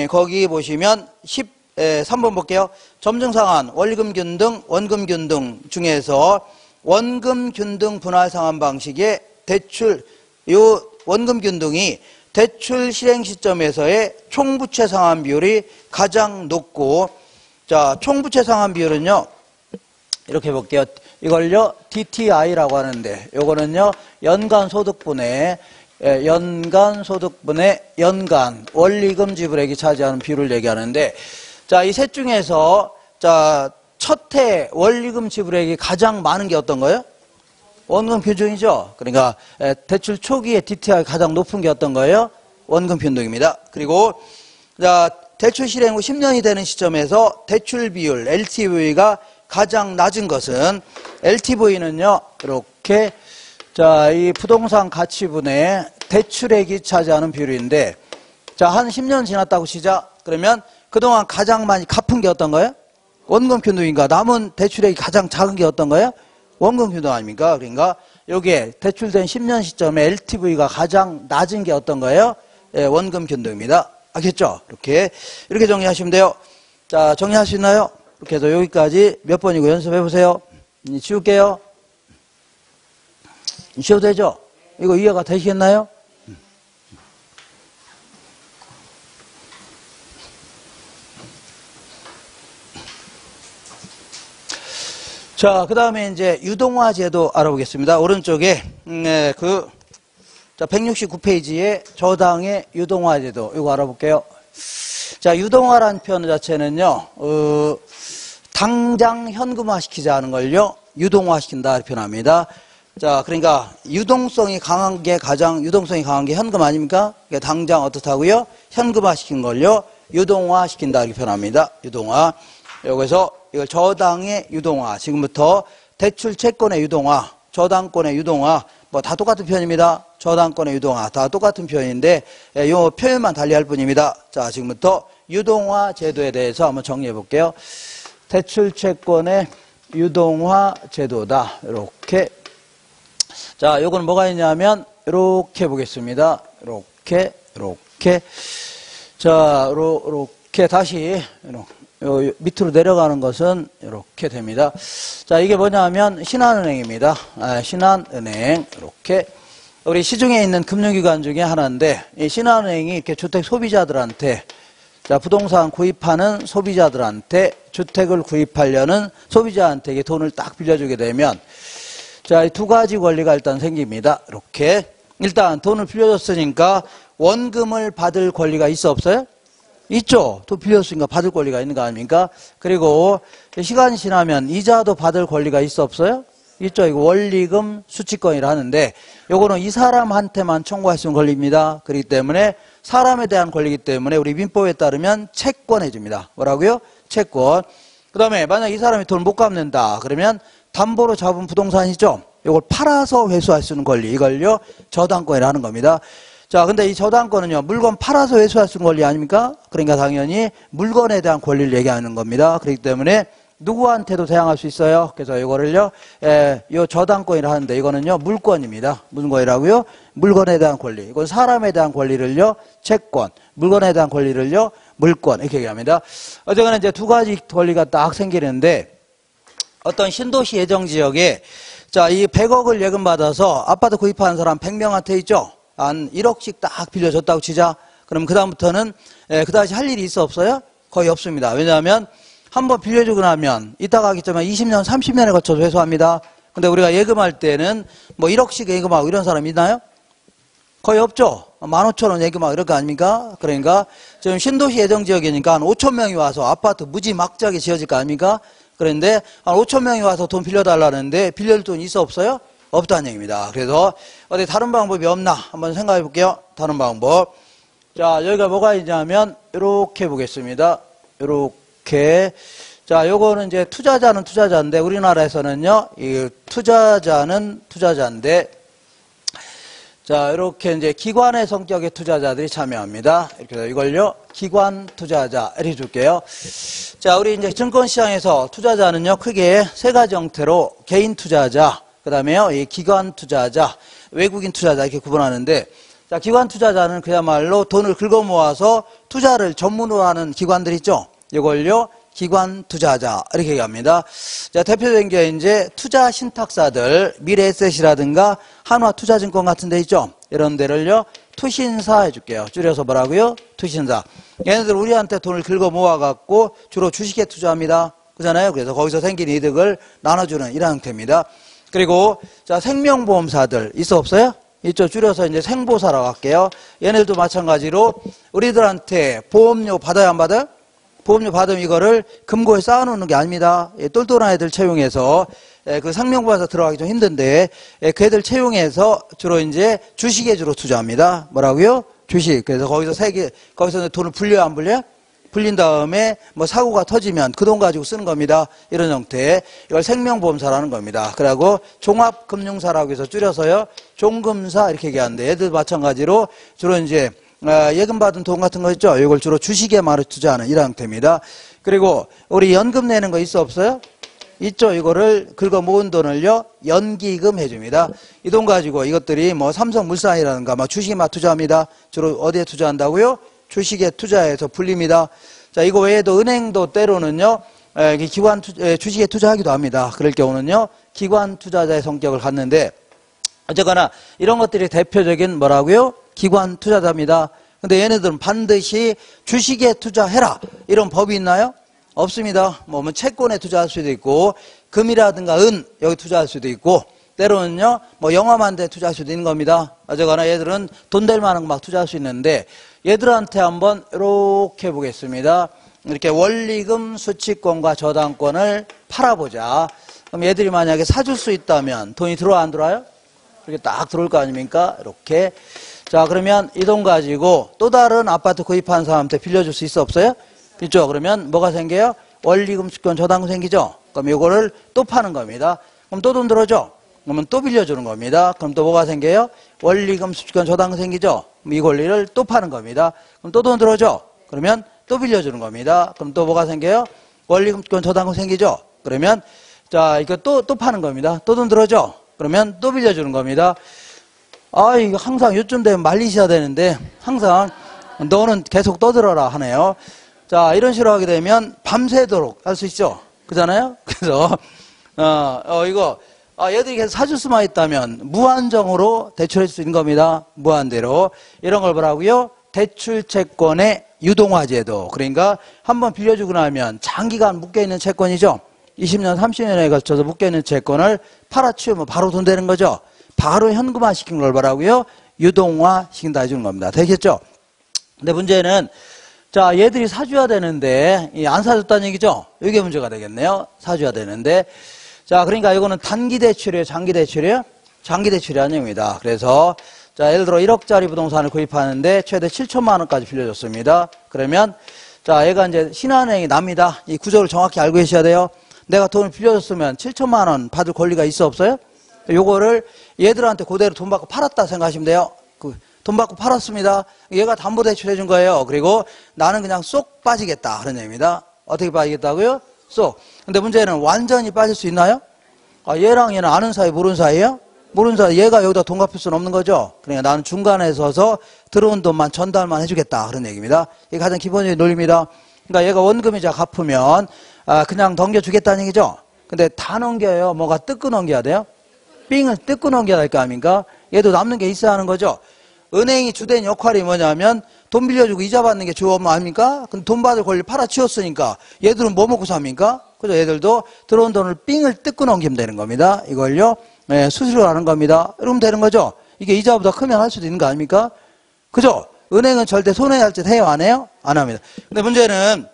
거기 보시면 13번 볼게요. 점증상환, 원리금 균등, 원금 균등 중에서 원금 균등 분할 상환 방식의 원금 균등이 대출 실행 시점에서의 총부채 상환 비율이 가장 높고, 자, 총부채 상환 비율은요, 이렇게 볼게요. 이걸요, DTI라고 하는데, 요거는요, 연간 소득분의 연간 원리금 지불액이 차지하는 비율을 얘기하는데, 자, 이 셋 중에서, 자, 첫 해 원리금 지불액이 가장 많은 게 어떤 거예요? 원금 변동이죠. 그러니까 대출 초기에 DTI가 가장 높은 게 어떤 거예요? 원금 변동입니다. 그리고 자, 대출 실행 후 10년이 되는 시점에서 대출 비율 LTV가 가장 낮은 것은 LTV는요. 이렇게 자, 이 부동산 가치분의 대출액이 차지하는 비율인데 자, 한 10년 지났다고 시작. 그러면 그동안 가장 많이 갚은 게 어떤 거예요? 원금 변동인가? 남은 대출액이 가장 작은 게 어떤 거예요? 원금 변동 아닙니까? 그러니까 여기에 대출된 10년 시점에 LTV가 가장 낮은 게 어떤 거예요? 원금 변동입니다. 알겠죠? 이렇게 정리하시면 돼요. 자, 정리할 수 있나요? 이렇게 해서 여기까지 몇 번이고 연습해 보세요. 지울게요. 쉬어도 되죠? 이거 이해가 되시겠나요? 자, 그 다음에 이제 유동화 제도 알아보겠습니다. 오른쪽에, 자, 169페이지에 저당의 유동화 제도, 이거 알아볼게요. 자, 유동화라는 표현 자체는요, 당장 현금화 시키자는 걸요, 유동화 시킨다, 이렇게 표현합니다. 자, 그러니까, 유동성이 강한 게 현금 아닙니까? 그러니까 당장 어떻다고요? 현금화 시킨 걸요, 유동화 시킨다, 이렇게 표현합니다. 유동화. 여기서 이걸 저당의 유동화, 지금부터 대출 채권의 유동화, 저당권의 유동화, 뭐 다 똑같은 표현입니다. 저당권의 유동화, 다 똑같은 표현인데, 이 표현만 달리할 뿐입니다. 자, 지금부터 유동화 제도에 대해서 한번 정리해 볼게요. 대출 채권의 유동화 제도다. 이렇게. 자, 요거는 뭐가 있냐면, 이렇게 보겠습니다. 이렇게. 자, 이렇게 다시, 밑으로 내려가는 것은 이렇게 됩니다. 자, 이게 뭐냐면 신한은행입니다. 신한은행 이렇게 우리 시중에 있는 금융기관 중에 하나인데 이 신한은행이 이렇게 주택 소비자들한테 자, 부동산 구입하는 소비자들한테 주택을 구입하려는 소비자한테 이게 돈을 딱 빌려주게 되면 자, 이 두 가지 권리가 일단 생깁니다. 이렇게 일단 돈을 빌려줬으니까 원금을 받을 권리가 있어 없어요? 있죠. 돈 빌렸으니까 받을 권리가 있는 거 아닙니까? 그리고 시간이 지나면 이자도 받을 권리가 있어 없어요? 있죠. 이거 원리금 수취권이라 하는데 요거는 이 사람한테만 청구할 수 있는 권리입니다. 그렇기 때문에 사람에 대한 권리이기 때문에 우리 민법에 따르면 채권해 줍니다. 뭐라고요? 채권. 그 다음에 만약 이 사람이 돈을 못 갚는다 그러면 담보로 잡은 부동산이죠. 이걸 팔아서 회수할 수 있는 권리 이걸요 저당권이라 하는 겁니다. 자, 근데 이 저당권은요, 물건 팔아서 회수할 수 있는 권리 아닙니까? 그러니까 당연히 물건에 대한 권리를 얘기하는 겁니다. 그렇기 때문에 누구한테도 대항할 수 있어요. 그래서 이거를요, 요 저당권이라 하는데 이거는요, 물권입니다. 무슨 권이라고요? 물건에 대한 권리. 이건 사람에 대한 권리를요, 채권. 물건에 대한 권리를요, 물권. 이렇게 얘기합니다. 어쨌거나 이제 두 가지 권리가 딱 생기는데 어떤 신도시 예정지역에 자, 이 100억을 예금받아서 아파트 구입하는 사람 100명한테 있죠? 한 1억씩 딱 빌려줬다고 치자. 그럼 그다음부터는 그다지 할 일이 있어 없어요? 거의 없습니다. 왜냐하면 한번 빌려주고 나면 이따가 하기 때문에 20년, 30년에 걸쳐서 회수합니다. 근데 우리가 예금할 때는 뭐 1억씩 예금하고 이런 사람 있나요? 거의 없죠. 15,000원 예금하고 이럴 거 아닙니까? 그러니까 지금 신도시 예정지역이니까 한 5,000명이 와서 아파트 무지막지하게 지어질 거 아닙니까? 그런데 한 5,000명이 와서 돈 빌려달라는데 빌려줄 돈 있어 없어요? 없다는 얘기입니다. 그래서 어디 다른 방법이 없나 한번 생각해 볼게요. 다른 방법. 자, 여기가 뭐가 있냐면 이렇게 보겠습니다. 이렇게. 자, 요거는 이제 투자자는 투자자인데 우리나라에서는요, 이 투자자는 투자자인데 자, 이렇게 이제 기관의 성격의 투자자들이 참여합니다. 이렇게 해서 이걸요, 기관 투자자 이렇게 줄게요. 자, 우리 이제 증권시장에서 투자자는요, 크게 세 가지 형태로 개인 투자자, 그 다음에요, 이 기관 투자자, 외국인 투자자 이렇게 구분하는데, 자, 기관 투자자는 그야말로 돈을 긁어 모아서 투자를 전문으로 하는 기관들 있죠? 이걸요, 기관 투자자 이렇게 얘기합니다. 자, 대표적인 게 이제 투자 신탁사들, 미래에셋이라든가 한화투자증권 같은 데 있죠? 이런 데를요, 투신사 해줄게요. 줄여서 뭐라고요? 투신사. 얘네들 우리한테 돈을 긁어 모아갖고 주로 주식에 투자합니다. 그잖아요. 그래서 거기서 생긴 이득을 나눠주는 이런 형태입니다. 그리고 자, 생명보험사들 있어 없어요? 있죠. 줄여서 이제 생보사라고 할게요. 얘네들도 마찬가지로 우리들한테 보험료 받아야 안 받아요? 보험료 받으면 이거를 금고에 쌓아놓는 게 아닙니다. 똘똘한 애들 채용해서 그 상명보험사 들어가기 좀 힘든데 그 애들 채용해서 주로 이제 주식에 주로 투자합니다. 뭐라고요? 주식. 그래서 거기서 돈을 불려야 안 불려요? 불린 다음에 뭐 사고가 터지면 그 돈 가지고 쓰는 겁니다. 이런 형태. 이걸 생명보험사라는 겁니다. 그리고 종합금융사라고 해서 줄여서요, 종금사 이렇게 얘기하는데 얘들 마찬가지로 주로 이제 예금 받은 돈 같은 거 있죠? 이걸 주로 주식에 많이 투자하는 이런 형태입니다. 그리고 우리 연금 내는 거 있어 없어요? 있죠. 이거를 긁어 모은 돈을요, 연기금 해줍니다. 이 돈 가지고 이것들이 뭐 삼성물산이라든가 뭐 주식에 막 투자합니다. 주로 어디에 투자한다고요? 주식에 투자해서 불립니다. 자, 이거 외에도 은행도 때로는요, 주식에 투자하기도 합니다. 그럴 경우는요, 기관 투자자의 성격을 갖는데, 어쨌거나 이런 것들이 대표적인 뭐라고요? 기관 투자자입니다. 근데 얘네들은 반드시 주식에 투자해라 이런 법이 있나요? 없습니다. 뭐 채권에 투자할 수도 있고 금이라든가 은 여기 투자할 수도 있고 때로는요 뭐 영화만 데 투자할 수도 있는 겁니다. 어쨌거나 얘들은 돈 될 만한 거 막 투자할 수 있는데 얘들한테 한번 이렇게 보겠습니다. 이렇게 원리금 수취권과 저당권을 팔아보자. 그럼 얘들이 만약에 사줄 수 있다면 돈이 들어와 안 들어와요? 이렇게 딱 들어올 거 아닙니까? 이렇게. 자, 그러면 이 돈 가지고 또 다른 아파트 구입한 사람한테 빌려줄 수 있어 없어요? 있죠. 그러면 뭐가 생겨요? 원리금 수권 저당금 생기죠. 그럼 이거를 또 파는 겁니다. 그럼 또 돈 들어줘. 그러면 또 빌려주는 겁니다. 그럼 또 뭐가 생겨요? 원리금 수권 저당금 생기죠. 그럼 이 권리를 또 파는 겁니다. 그럼 또 돈 들어줘. 그러면 또 빌려주는 겁니다. 그럼 또 뭐가 생겨요? 원리금 수권 저당금 생기죠. 그러면 자, 이거 또 파는 겁니다. 또 돈 들어줘. 그러면 또 빌려주는 겁니다. 아, 이거 항상 요쯤 되면 말리셔야 되는데 항상 너는 계속 떠들어라 하네요. 자, 이런 식으로 하게 되면 밤새도록 할 수 있죠. 그잖아요? 그래서 얘들이 계속 사줄 수만 있다면 무한정으로 대출할 수 있는 겁니다. 무한대로. 이런 걸 뭐라고요? 대출채권의 유동화제도. 그러니까 한번 빌려주고 나면 장기간 묶여있는 채권이죠. 20년, 30년에 걸쳐서 묶여있는 채권을 팔아치우면 바로 돈 되는 거죠. 바로 현금화 시킨 걸 뭐라고요? 유동화 시킨다 해주는 겁니다. 되겠죠? 근데 문제는 자, 얘들이 사줘야 되는데 안 사줬다는 얘기죠? 이게 문제가 되겠네요. 사줘야 되는데 자, 그러니까 이거는 단기 대출이에요? 장기 대출이에요? 장기 대출이라는 얘기입니다. 그래서 자, 예를 들어 1억짜리 부동산을 구입하는데 최대 7천만 원까지 빌려줬습니다. 그러면 자, 얘가 이제 신한은행이 납니다. 이 구조를 정확히 알고 계셔야 돼요. 내가 돈을 빌려줬으면 7천만 원 받을 권리가 있어 없어요? 요거를 얘들한테 그대로 돈 받고 팔았다 생각하시면 돼요. 돈 받고 팔았습니다. 얘가 담보대출 해준 거예요. 그리고 나는 그냥 쏙 빠지겠다. 그런 얘기입니다. 어떻게 빠지겠다고요? 쏙. 근데 문제는 완전히 빠질 수 있나요? 얘랑 얘는 아는 사이, 모르는 사이예요? 모르는 사이. 얘가 여기다 돈 갚을 수는 없는 거죠. 그러니까 나는 중간에 서서 들어온 돈만 전달만 해주겠다. 그런 얘기입니다. 이게 가장 기본적인 논리입니다. 그러니까 얘가 원금이자 갚으면 그냥 넘겨주겠다는 얘기죠. 근데 다 넘겨요. 뭐가 뜯고 넘겨야 돼요? 삥을 뜯고 넘겨야 될 거 아닙니까? 얘도 남는 게 있어야 하는 거죠. 은행이 주된 역할이 뭐냐면 돈 빌려주고 이자 받는 게 주 업무 아닙니까? 그럼 돈 받을 권리 팔아치웠으니까 얘들은 뭐 먹고 삽니까? 그죠? 얘들도 들어온 돈을 삥을 뜯고 넘기면 되는 겁니다. 이걸요, 수수료 하는 겁니다. 이러면 되는 거죠. 이게 이자보다 크면 할 수도 있는 거 아닙니까? 그죠? 은행은 절대 손해야 할 짓 해요? 안 해요? 안 합니다. 근데 문제는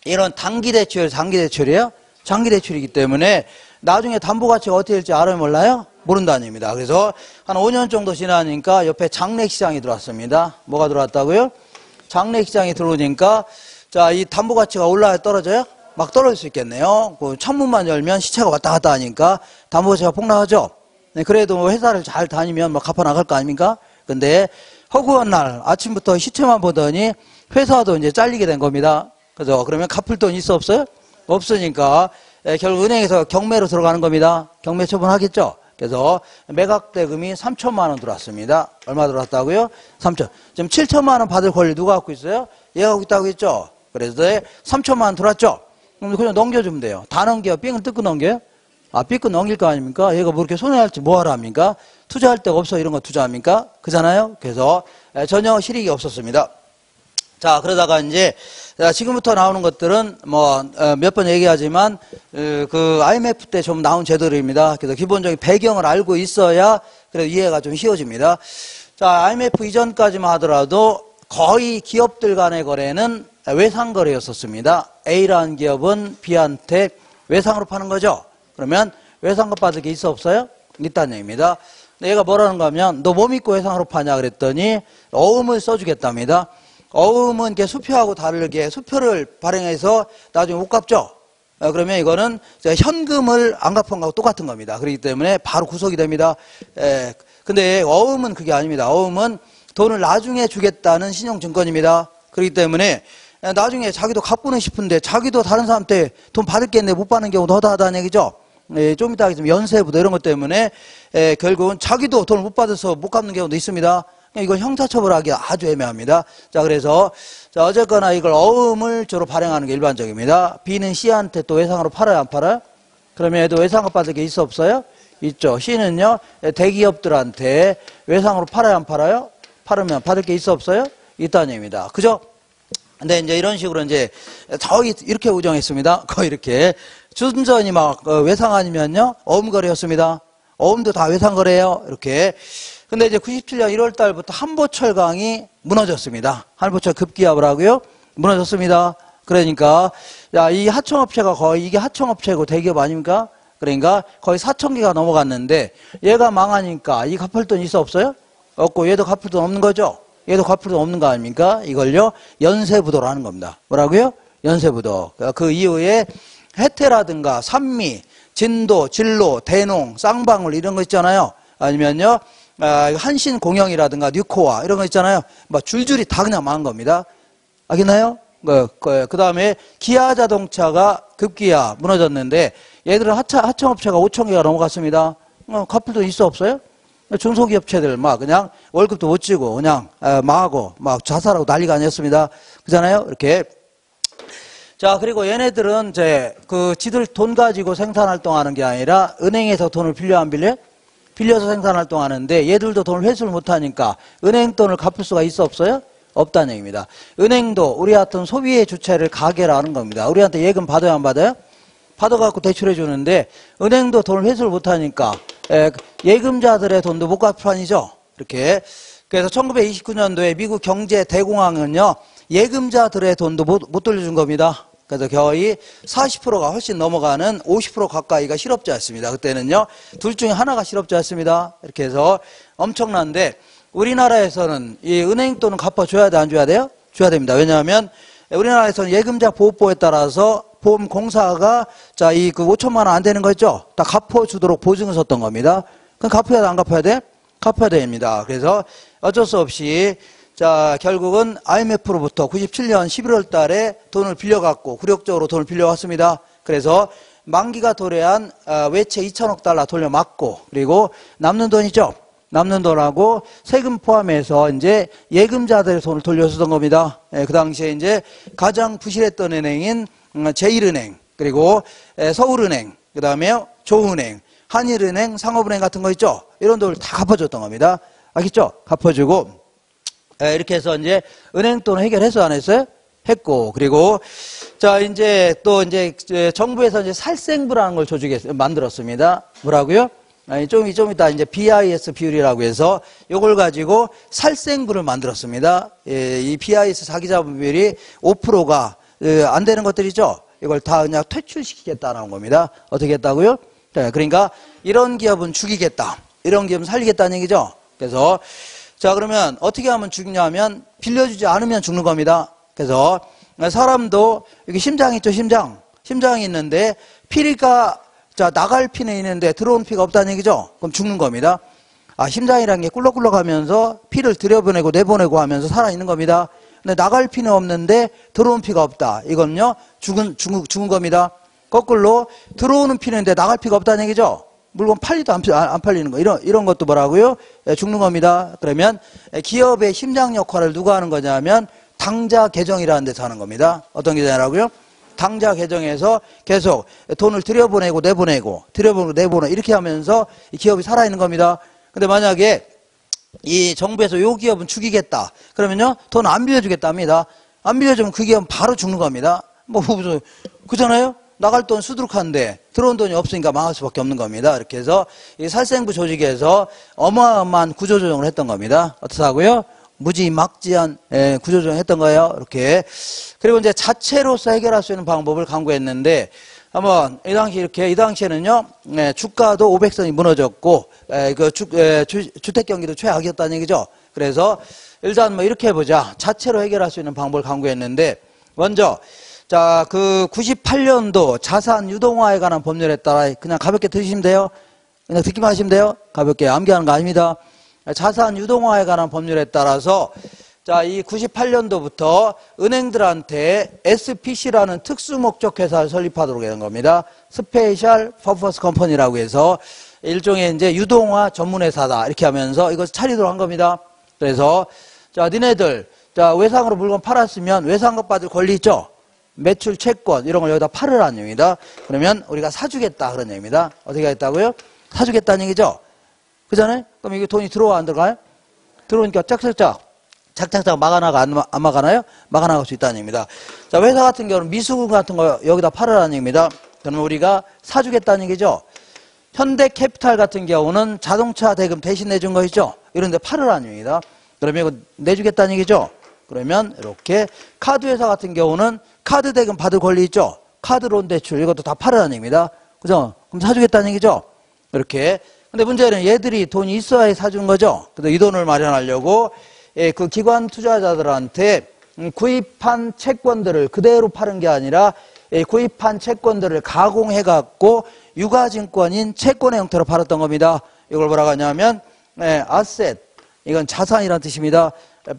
이런 단기 대출, 장기 대출이에요? 장기 대출이기 때문에 나중에 담보 가치가 어떻게 될지 알아요? 몰라요? 모른다는 얘기입니다. 그래서 한 5년 정도 지나니까 옆에 장래시장이 들어왔습니다. 뭐가 들어왔다고요? 장래시장이 들어오니까 자, 이 담보 가치가 올라야 떨어져요? 막 떨어질 수 있겠네요. 그 창문만 열면 시차가 왔다 갔다 하니까 담보 가치가 폭락하죠. 네, 그래도 회사를 잘 다니면 막 갚아 나갈 거 아닙니까? 근데 허구한 날 아침부터 시체만 보더니 회사도 이제 잘리게 된 겁니다. 그죠? 그러면 갚을 돈 있어 없어요? 없으니까 결국 은행에서 경매로 들어가는 겁니다. 경매 처분하겠죠? 그래서 매각 대금이 3천만 원 들어왔습니다. 얼마 들어왔다고요? 3천. 지금 7천만 원 받을 권리 누가 갖고 있어요? 얘가 갖고 있다고 했죠? 그래서 3천만 원 들어왔죠? 그럼 그냥 넘겨주면 돼요. 다 넘겨요? 삥을 뜯고 넘겨요? 삐끗 넘길 거 아닙니까? 얘가 뭐 이렇게 손해할지 뭐하러 합니까? 투자할 데가 없어 이런 거 투자합니까? 그잖아요? 그래서 전혀 실익이 없었습니다. 자, 그러다가 이제 지금부터 나오는 것들은 뭐 몇 번 얘기하지만 그 IMF 때 좀 나온 제도입니다. 그래서 기본적인 배경을 알고 있어야 그래도 이해가 좀 쉬워집니다. 자, IMF 이전까지만 하더라도 거의 기업들 간의 거래는 외상거래였었습니다. A라는 기업은 B한테 외상으로 파는 거죠. 그러면 외상급 받을 게 있어 없어요? 있다는 얘기입니다. 근데 얘가 뭐라는가 하면 너 뭐 믿고 외상으로 파냐 그랬더니 어음을 써주겠답니다. 어음은 이렇게 수표하고 다르게 수표를 발행해서 나중에 못 갚죠. 그러면 이거는 현금을 안 갚은 거하고 똑같은 겁니다. 그렇기 때문에 바로 구속이 됩니다. 근데 어음은 그게 아닙니다. 어음은 돈을 나중에 주겠다는 신용증권입니다. 그렇기 때문에 나중에 자기도 갚고는 싶은데 자기도 다른 사람한테 돈 받을겠는데 못 받는 경우도 허다하다는 얘기죠. 좀 이따 하겠지만 연쇄부도 이런 것 때문에 결국은 자기도 돈을 못 받아서 못 갚는 경우도 있습니다. 이걸 형사처벌하기 아주 애매합니다. 자, 그래서 자, 어쨌거나 이걸 어음을 주로 발행하는 게 일반적입니다. B는 C한테 또 외상으로 팔아요, 안 팔아요? 그러면 얘도 외상급 받을 게 있어 없어요? 있죠. C는요, 대기업들한테 외상으로 팔아요, 안 팔아요? 팔으면 받을 게 있어 없어요? 있다는 얘기입니다. 그죠? 근데 이제 이런 식으로 이제 거의 이렇게 우정했습니다. 거의 이렇게. 순전히 막 외상 아니면요, 어음거래였습니다. 어음도 다 외상거래예요. 이렇게. 근데 이제 97년 1월 달부터 한보철강이 무너졌습니다. 한보철 급기압을 하고요. 무너졌습니다. 그러니까, 야, 이 하청업체가 거의 이게 하청업체고 대기업 아닙니까? 그러니까 거의 4,000개가 넘어갔는데 얘가 망하니까 이 갚을 돈 있어 없어요? 없고 얘도 갚을 돈 없는 거죠? 얘도 갚을 돈 없는 거 아닙니까? 이걸요, 연쇄부도로 하는 겁니다. 뭐라고요? 연쇄부도. 그 이후에 해태라든가 산미, 진도, 진로, 대농, 쌍방울 이런 거 있잖아요. 아니면요, 한신공영이라든가 뉴코아 이런 거 있잖아요. 막 줄줄이 다 그냥 망한 겁니다. 알겠나요? 그 다음에 기아자동차가 급기야 무너졌는데 얘들은 하청업체가 5,000개가 넘어갔습니다. 갚을 돈 있어 없어요? 중소기업체들 막 그냥 월급도 못 주고 그냥 망하고 막 자살하고 난리가 아니었습니다. 그잖아요? 이렇게. 자, 그리고 얘네들은 이제 그 지들 돈 가지고 생산활동하는 게 아니라 은행에서 돈을 빌려 안 빌려? 빌려서 생산활동하는데 얘들도 돈을 회수를 못하니까 은행 돈을 갚을 수가 있어 없어요? 없다는 얘기입니다. 은행도 우리 같은 소비의 주체를 가게라 하는 겁니다. 우리한테 예금 받아요 안 받아요? 받아갖고 대출해 주는데 은행도 돈을 회수를 못하니까 예금자들의 돈도 못 갚을 판이죠. 이렇게. 그래서 1929년도에 미국 경제 대공황은요, 예금자들의 돈도 못 돌려준 겁니다. 그래서 거의 40%가 훨씬 넘어가는 50% 가까이가 실업자였습니다. 그때는요, 둘 중에 하나가 실업자였습니다. 이렇게 해서 엄청난데, 우리나라에서는 이 은행 돈은 갚아줘야 돼, 안 줘야 돼요? 줘야 됩니다. 왜냐하면 우리나라에서는 예금자 보호법에 따라서 보험공사가 자, 이 그 5천만 원 안 되는 거 있죠? 다 갚아주도록 보증을 섰던 겁니다. 그럼 갚아야 돼, 안 갚아야 돼? 갚아야 됩니다. 그래서 어쩔 수 없이 자 결국은 IMF로부터 97년 11월 달에 돈을 빌려갖고 굴욕적으로 돈을 빌려왔습니다. 그래서 만기가 도래한 외채 2천억 달러 돌려막고 그리고 남는 돈이죠. 남는 돈하고 세금 포함해서 이제 예금자들의 돈을 돌려주던 겁니다. 그 당시에 이제 가장 부실했던 은행인 제1은행 그리고 서울은행 그 다음에 조은행 한일은행 상업은행 같은 거 있죠. 이런 돈을 다 갚아줬던 겁니다. 알겠죠? 갚아주고 이렇게 해서 이제 은행 돈 해결했어 안 했어요? 했고 그리고 자 이제 또 이제 정부에서 이제 살생부라는 걸 만들었습니다. 뭐라고요? 좀 이따 이제 BIS 비율이라고 해서 요걸 가지고 살생부를 만들었습니다. 이 BIS 사기자본 비율이 5%가 안 되는 것들이죠. 이걸 다 그냥 퇴출시키겠다는 겁니다. 어떻게 했다고요? 네, 그러니까 이런 기업은 죽이겠다. 이런 기업은 살리겠다는 얘기죠. 그래서 자 그러면 어떻게 하면 죽냐 하면 빌려주지 않으면 죽는 겁니다. 그래서 사람도 여기 심장이 있죠. 심장이 있는데 피가 자 나갈 피는 있는데 들어온 피가 없다는 얘기죠. 그럼 죽는 겁니다. 심장이라는 게 꿀럭꿀럭 하면서 피를 들여보내고 내보내고 하면서 살아있는 겁니다. 근데 나갈 피는 없는데 들어온 피가 없다. 이건요 죽은 겁니다. 거꾸로 들어오는 피는데 나갈 피가 없다는 얘기죠. 물건 팔리도 안 팔리는 거 이런 것도 뭐라고요? 죽는 겁니다. 그러면 기업의 심장 역할을 누가 하는 거냐면 당자 계정이라는 데서 하는 겁니다. 어떤 계정이라고요? 당자 계정에서 계속 돈을 들여보내고 내보내고 이렇게 하면서 이 기업이 살아있는 겁니다. 근데 만약에 이 정부에서 요 기업은 죽이겠다 그러면요 돈 안 빌려주겠답니다. 안 빌려주면 그 기업은 바로 죽는 겁니다. 그잖아요? 나갈 돈 수두룩한데 들어온 돈이 없으니까 망할 수밖에 없는 겁니다. 이렇게 해서 이 살생부 조직에서 어마어마한 구조조정을 했던 겁니다. 어떻다고요? 무지막지한 구조조정을 했던 거예요. 이렇게. 그리고 이제 자체로서 해결할 수 있는 방법을 강구했는데 한번 이 당시에는요 주가도 500선이 무너졌고 주택 경기도 최악이었다는 얘기죠. 그래서 일단 뭐 이렇게 해보자. 자체로 해결할 수 있는 방법을 강구했는데 먼저 자, 그 98년도 자산 유동화에 관한 법률에 따라 그냥 가볍게 들으시면 돼요. 그냥 듣기만 하시면 돼요. 가볍게 암기하는 거 아닙니다. 자산 유동화에 관한 법률에 따라서 자, 이 98년도부터 은행들한테 SPC라는 특수 목적 회사를 설립하도록 된 겁니다. 스페셜 퍼포스 컴퍼니라고 해서 일종의 이제 유동화 전문 회사다. 이렇게 하면서 이것을 차리도록 한 겁니다. 그래서 자, 니네들 자, 외상으로 물건 팔았으면 외상급 받을 권리 있죠? 매출 채권 이런 걸 여기다 팔으라는 얘기입니다. 그러면 우리가 사주겠다 그런 얘기입니다. 어떻게 하겠다고요? 사주겠다는 얘기죠. 그잖아요? 그럼 이게 돈이 들어와 안 들어가요? 들어오니까 짝짝짝 막아나가 안 막아나요? 막아나갈 수 있다는 얘기입니다. 자, 회사 같은 경우는 미수금 같은 거 여기다 팔으라는 얘기입니다. 그러면 우리가 사주겠다는 얘기죠. 현대캐피탈 같은 경우는 자동차 대금 대신 내준 거 있죠? 이런 데 팔으라는 얘기입니다. 그러면 이거 내주겠다는 얘기죠. 그러면 이렇게 카드 회사 같은 경우는 카드 대금 받을 권리 있죠? 카드론 대출 이것도 다 팔으라는 얘기입니다. 그죠? 그럼 사주겠다는 얘기죠? 이렇게. 근데 문제는 얘들이 돈이 있어야 사주는 거죠? 그래서 이 돈을 마련하려고 그 기관 투자자들한테 구입한 채권들을 그대로 파는 게 아니라 구입한 채권들을 가공해갖고 유가증권인 채권의 형태로 팔았던 겁니다. 이걸 뭐라고 하냐면 아셋, 이건 자산이라는 뜻입니다.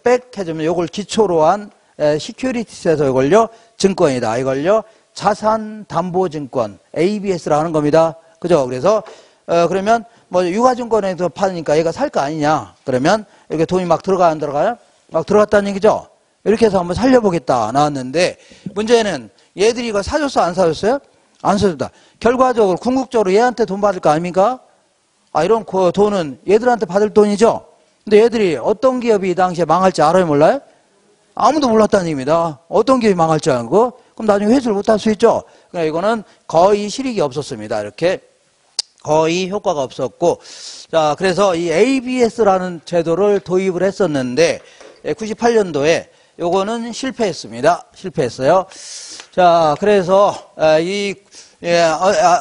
백 해주면 이걸 기초로 한 시큐리티스에서 이걸요 증권이다. 이걸요 자산담보증권 ABS라 하는 겁니다. 그죠? 그래서 그러면 뭐 유가증권에서 파니까 얘가 살 거 아니냐? 그러면 이렇게 돈이 막 들어가 안 들어가요? 막 들어갔다는 얘기죠. 이렇게 해서 한번 살려보겠다 나왔는데 문제는 얘들이 이거 사줬어 안 사줬어요? 안 사줬다. 결과적으로 궁극적으로 얘한테 돈 받을 거 아닙니까? 이런 돈은 얘들한테 받을 돈이죠. 근데 얘들이 어떤 기업이 이 당시에 망할지 알아요 몰라요? 아무도 몰랐다는 얘기입니다. 어떤 기업이 망할지 알고 그럼 나중에 회수를 못할 수 있죠. 그러니까 이거는 거의 실익이 없었습니다. 이렇게 거의 효과가 없었고 자 그래서 이 ABS라는 제도를 도입을 했었는데 98년도에 요거는 실패했습니다. 실패했어요. 자 그래서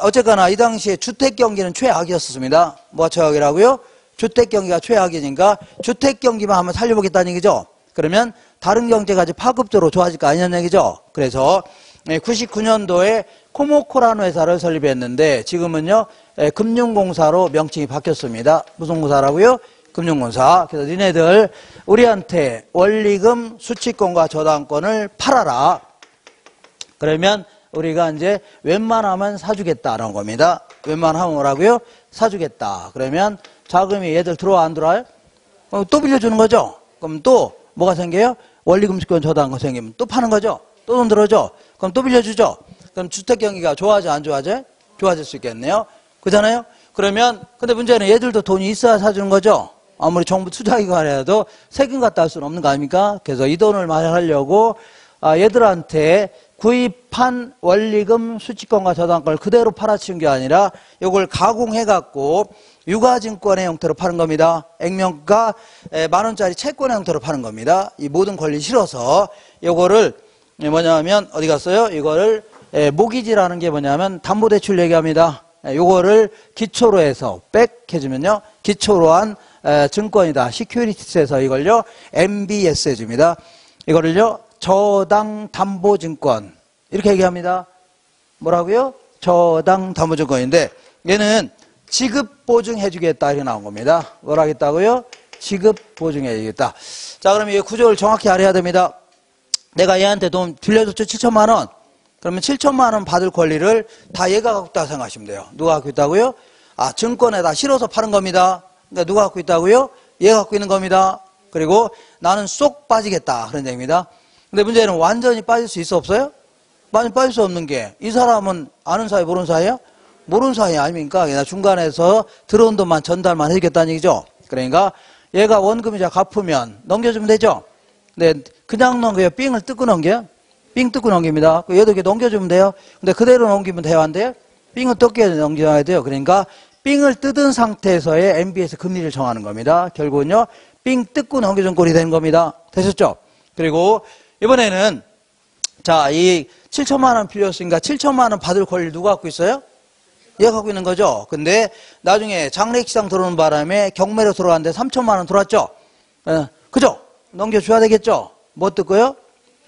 어쨌거나 이 당시에 주택 경기는 최악이었습니다. 뭐가 최악이라고요? 주택 경기가 최악이니까 주택 경기만 한번 살려보겠다는 얘기죠. 그러면 다른 경제가 이제 파급적으로 좋아질 거 아니냐는 얘기죠. 그래서 99년도에 코모코라는 회사를 설립했는데 지금은요 금융공사로 명칭이 바뀌었습니다. 무슨 공사라고요? 금융권사. 그래서 니네들 우리한테 원리금, 수취권과 저당권을 팔아라. 그러면 우리가 이제 웬만하면 사주겠다라는 겁니다. 웬만하면 뭐라고요? 사주겠다. 그러면 자금이 얘들 들어와 안 들어와요? 또 빌려주는 거죠. 그럼 또 뭐가 생겨요? 원리금, 수취권, 저당권 생기면 또 파는 거죠. 또 돈 들어줘. 그럼 또 빌려주죠. 그럼 주택 경기가 좋아져 안 좋아져? 좋아질 수 있겠네요. 그잖아요. 그러면 근데 문제는 얘들도 돈이 있어야 사주는 거죠. 아무리 정부 투자기관이라도 세금 갖다 할 수는 없는 거 아닙니까? 그래서 이 돈을 마련하려고 얘들한테 구입한 원리금, 수취권과 저당권을 그대로 팔아치운 게 아니라 이걸 가공해갖고 유가증권의 형태로 파는 겁니다. 액면가 10,000원짜리 채권의 형태로 파는 겁니다. 이 모든 권리 실어서 이거를 뭐냐면 어디 갔어요? 이거를 모기지라는 게 뭐냐면 담보대출 얘기합니다. 요거를 기초로 해서 백 해주면요. 기초로 한 증권이다. 시큐리티스에서 이걸요. MBS 해줍니다. 이거를요. 저당담보증권 이렇게 얘기합니다. 뭐라고요? 저당담보증권인데 얘는 지급보증해주겠다 이렇게 나온 겁니다. 뭘 하겠다고요? 지급보증해주겠다. 자, 그러면 이 구조를 정확히 알아야 됩니다. 내가 얘한테 돈 빌려줬죠? 7천만 원. 그러면 7천만 원 받을 권리를 다 얘가 갖고 있다고 생각하시면 돼요. 누가 갖고 있다고요? 증권에다 실어서 파는 겁니다. 그러니까 누가 갖고 있다고요? 얘가 갖고 있는 겁니다. 그리고 나는 쏙 빠지겠다 그런 얘기입니다. 근데 문제는 완전히 빠질 수 있어 없어요? 빠질 수 없는 게 이 사람은 아는 사이 모르는 사이예요? 모르는 사이 아닙니까? 그냥 중간에서 들어온 돈만 전달만 해주겠다는 얘기죠. 그러니까 얘가 원금이자 갚으면 넘겨주면 되죠. 근데 그냥 넘겨요? 삥을 뜯고 넘겨요? 삥 뜯고 넘깁니다. 얘도 이렇게 넘겨주면 돼요. 근데 그대로 넘기면 돼요? 안 돼요? 삥은 뜯게 넘겨야 돼요. 그러니까 삥을 뜯은 상태에서의 MBS 금리를 정하는 겁니다. 결국은요. 삥 뜯고 넘겨준 꼴이 되는 겁니다. 되셨죠? 그리고 이번에는 자, 이 7천만 원 빌렸으니까 7천만 원 받을 권리를 누가 갖고 있어요? 얘가 갖고 있는 거죠. 근데 나중에 장래시장 들어오는 바람에 경매로 들어갔는데 3천만 원 들어왔죠. 그죠? 넘겨줘야 되겠죠. 뭐 뜯고요?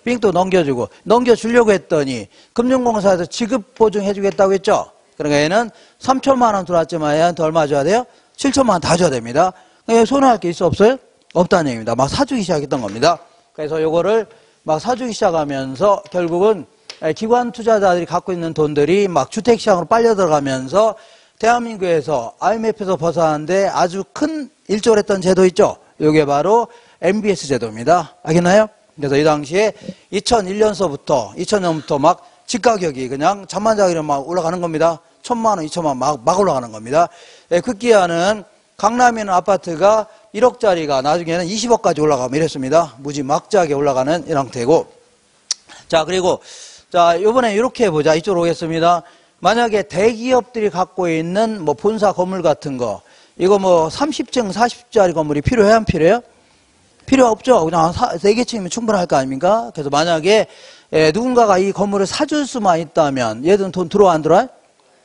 삥도 넘겨주고 넘겨주려고 했더니 금융공사에서 지급보증해주겠다고 했죠. 그러니까 얘는 3천만 원 들어왔지만 얘한테 얼마 줘야 돼요? 7천만 원 다 줘야 됩니다. 그러니까 손해할 게 있어 없어요? 없다는 얘기입니다. 막 사주기 시작했던 겁니다. 그래서 요거를 막 사주기 시작하면서 결국은 기관 투자자들이 갖고 있는 돈들이 막 주택시장으로 빨려 들어가면서 대한민국에서 IMF에서 벗어나는데 아주 큰 일조를 했던 제도 있죠. 이게 바로 MBS 제도입니다. 알겠나요? 그래서 이 당시에 2000년부터 막 집가격이 그냥 잠만 자기로 막 올라가는 겁니다. 1,000만 원, 2천만 원 막 올라가는 겁니다. 급기야는 강남에 있는 아파트가 1억짜리가 나중에는 20억까지 올라가면 이랬습니다. 무지 막지하게 올라가는 이 상태고. 자, 그리고 자, 요번에 이렇게 해보자. 이쪽으로 오겠습니다. 만약에 대기업들이 갖고 있는 뭐 본사 건물 같은 거, 이거 뭐 30층, 40층짜리 건물이 필요해요? 안 필요해요? 필요 없죠. 그냥 4개층이면 충분할 거 아닙니까? 그래서 만약에 누군가가 이 건물을 사줄 수만 있다면 얘들은 돈 들어와 안 들어와요?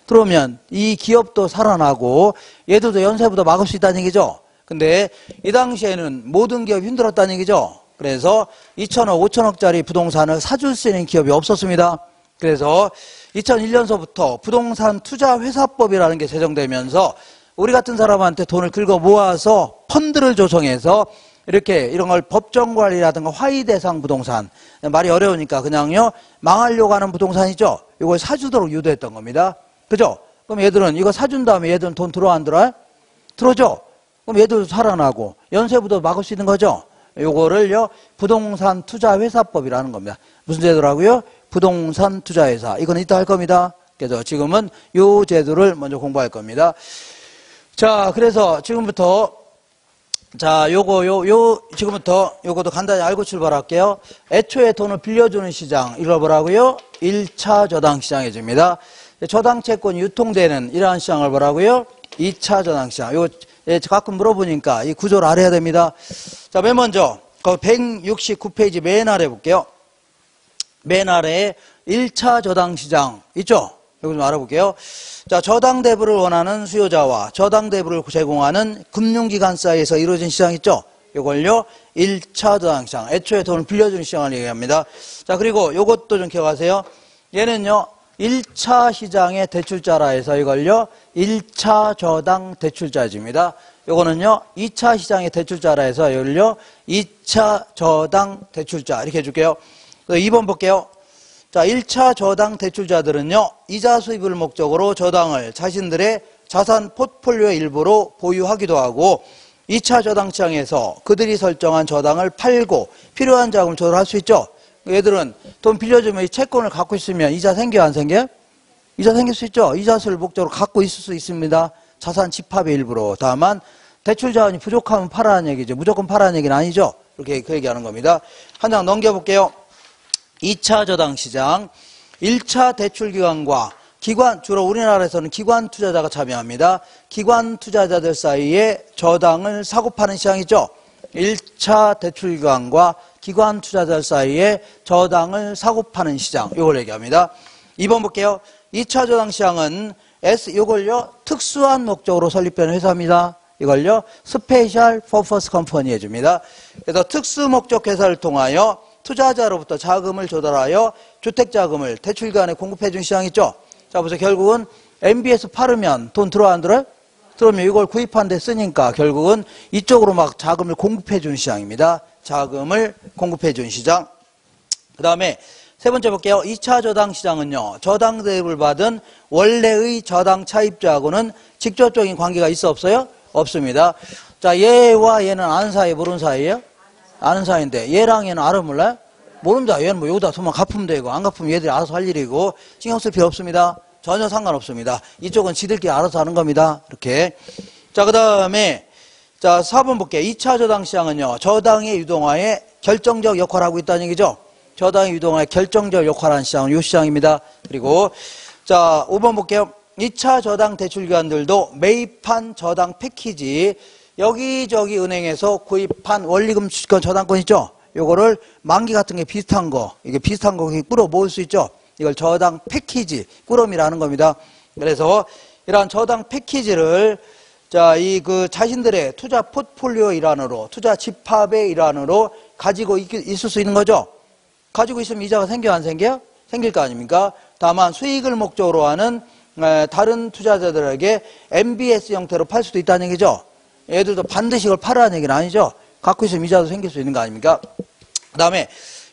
들어오면 이 기업도 살아나고 얘들도 연쇄부도 막을 수 있다는 얘기죠. 근데 이 당시에는 모든 기업이 힘들었다는 얘기죠. 그래서 2천억, 5천억짜리 부동산을 사줄 수 있는 기업이 없었습니다. 그래서 2001년서부터 부동산 투자회사법이라는 게 제정되면서 우리 같은 사람한테 돈을 긁어 모아서 펀드를 조성해서 이렇게 이런 걸 법정관리라든가 화의대상 부동산, 말이 어려우니까 그냥요 망하려고 하는 부동산이죠. 이걸 사주도록 유도했던 겁니다. 그죠? 그럼 얘들은 이거 사준 다음에 얘들은 돈 들어와 안 들어와요? 들어오죠? 그럼 얘들도 살아나고 연쇄부도 막을 수 있는 거죠. 요거를요 부동산 투자회사법이라는 겁니다. 무슨 제도라고요? 부동산 투자회사. 이건 이따 할 겁니다. 그래서 지금은 요 제도를 먼저 공부할 겁니다. 자, 그래서 지금부터 자, 지금부터 요것도 간단히 알고 출발할게요. 애초에 돈을 빌려주는 시장, 이걸 뭐라고요? 1차 저당시장 해줍니다. 저당채권이 유통되는 이러한 시장을 뭐라고요? 2차 저당시장. 요거 가끔 물어보니까 이 구조를 알아야 됩니다. 자, 맨 먼저, 169페이지 맨 아래 볼게요. 맨 아래에 1차 저당시장 있죠? 이거 좀 알아볼게요. 자, 저당대부를 원하는 수요자와 저당대부를 제공하는 금융기관 사이에서 이루어진 시장 있죠? 이걸요, 1차 저당시장. 애초에 돈을 빌려주는 시장을 얘기합니다. 자, 그리고 이것도 좀 기억하세요. 얘는요, 1차 시장의 대출자라 해서 이걸요, 1차 저당 대출자입니다. 요거는요 2차 시장의 대출자라 해서 여기를요 2차 저당 대출자 이렇게 해줄게요. 2번 볼게요. 자, 1차 저당 대출자들은요 이자 수입을 목적으로 저당을 자신들의 자산 포트폴리오의 일부로 보유하기도 하고 2차 저당 시장에서 그들이 설정한 저당을 팔고 필요한 자금을 조달할 수 있죠. 얘들은 돈 빌려주면 이 채권을 갖고 있으면 이자 생겨요, 안 생겨요? 이자 생길 수 있죠. 이자수를 목적으로 갖고 있을 수 있습니다. 자산 집합의 일부로. 다만 대출 자원이 부족하면 팔아라는 얘기죠. 무조건 팔아라는 얘기는 아니죠. 이렇게 그 얘기하는 겁니다. 한 장 넘겨볼게요. 2차 저당 시장. 1차 대출 기관과 기관, 주로 우리나라에서는 기관 투자자가 참여합니다. 기관 투자자들 사이에 저당을 사고 파는 시장이죠. 1차 대출 기관과 기관 투자자들 사이에 저당을 사고 파는 시장. 이걸 얘기합니다. 2번 볼게요. 2차 저당 시장은 요걸요 특수한 목적으로 설립된 회사입니다. 이걸요 스페셜 퍼포스 컴퍼니 해줍니다. 그래서 특수 목적 회사를 통하여 투자자로부터 자금을 조달하여 주택자금을 대출기관에 공급해준 시장 있죠. 자 보세요. 결국은 MBS 팔으면 돈 들어와 안 들어요? 들어오면 이걸 구입한 데 쓰니까 결국은 이쪽으로 막 자금을 공급해준 시장입니다. 자금을 공급해준 시장. 그 다음에 세 번째 볼게요. 2차 저당 시장은요. 저당 대입을 받은 원래의 저당 차입자하고는 직접적인 관계가 있어 없어요? 없습니다. 자, 얘와 얘는 아는 사이 모르는 사이예요? 아는 사이인데 얘랑 얘는 알아 몰라요? 모릅니다. 얘는 뭐 여기다 돈만 갚으면 되고 안 갚으면 얘들이 알아서 할 일이고 신경 쓸 필요 없습니다. 전혀 상관없습니다. 이쪽은 지들끼리 알아서 하는 겁니다. 이렇게. 자, 그 다음에 자 4번 볼게요. 2차 저당 시장은요. 저당의 유동화에 결정적 역할을 하고 있다는 얘기죠. 저당의 유동화에 결정적 역할을 하는 시장은 이 시장입니다. 그리고 자 5번 볼게요. 2차 저당 대출기관들도 매입한 저당 패키지 여기저기 은행에서 구입한 원리금 주식권 저당권 있죠. 요거를 만기 같은 게 비슷한 거 이게 비슷한 거 꾸러 모을 수 있죠. 이걸 저당 패키지 꾸러미라는 겁니다. 그래서 이러한 저당 패키지를 자, 그 자신들의 투자 포트폴리오 일환으로 투자 집합의 일환으로 가지고 있을 수 있는 거죠. 가지고 있으면 이자가 생겨 안 생겨요? 생길 거 아닙니까? 다만 수익을 목적으로 하는 다른 투자자들에게 MBS 형태로 팔 수도 있다는 얘기죠. 얘들도 반드시 이걸 팔아라는 얘기는 아니죠. 갖고 있으면 이자도 생길 수 있는 거 아닙니까? 그 다음에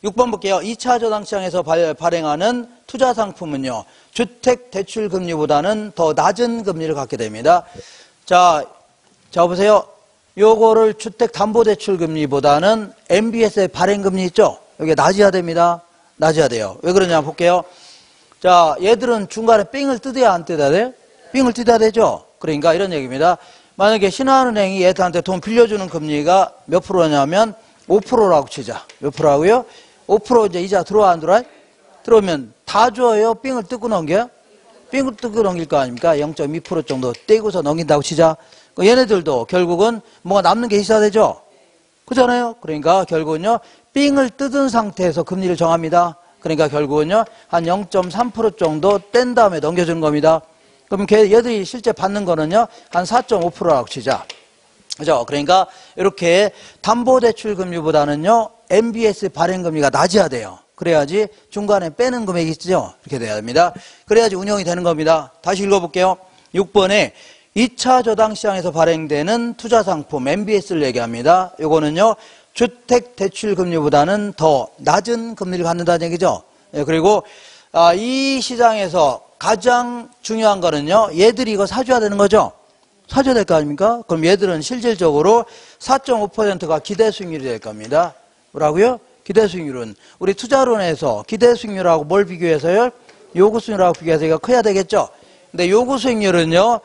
6번 볼게요. 2차 저당 시장에서 발행하는 투자 상품은요. 주택 대출 금리보다는 더 낮은 금리를 갖게 됩니다. 자 보세요. 요거를 주택 담보 대출 금리보다는 MBS의 발행 금리 있죠. 여기 낮아야 됩니다. 낮아야 돼요. 왜 그러냐 볼게요. 자, 얘들은 중간에 삥을 뜯어야 안 뜯어야 돼요? 삥을 뜯어야 되죠. 그러니까 이런 얘기입니다. 만약에 신한은행이 얘들한테 돈 빌려주는 금리가 몇 프로냐면 5%라고 치자. 몇 프로라고요? 5% 이제 이자 들어와 안 들어와요? 들어오면 다 줘요? 삥을 뜯고 넘겨요? 삥을 뜯고 넘길 거 아닙니까? 0.2% 정도 떼고서 넘긴다고 치자. 얘네들도 결국은 뭐가 남는 게 있어야 되죠. 그잖아요. 그러니까 결국은요. 삥을 뜯은 상태에서 금리를 정합니다. 그러니까 결국은요. 한 0.3% 정도 뗀 다음에 넘겨주는 겁니다. 그럼 얘들이 실제 받는 거는요. 한 4.5%라고 치자. 그죠? 그러니까 이렇게 담보대출 금리보다는요. MBS 발행금리가 낮아야 돼요. 그래야지 중간에 빼는 금액이 있죠. 이렇게 돼야 됩니다. 그래야지 운영이 되는 겁니다. 다시 읽어볼게요. 6번에 2차 저당 시장에서 발행되는 투자상품 MBS를 얘기합니다. 요거는요. 주택 대출 금리보다는 더 낮은 금리를 갖는다는 얘기죠. 그리고 이 시장에서 가장 중요한 거는요. 얘들이 이거 사줘야 되는 거죠. 사줘야 될 거 아닙니까? 그럼 얘들은 실질적으로 4.5%가 기대 수익률이 될 겁니다. 뭐라고요? 기대 수익률은 우리 투자론에서 기대 수익률하고 뭘 비교해서요? 요구 수익률하고 비교해서 이거 커야 되겠죠. 근데 요구 수익률은요.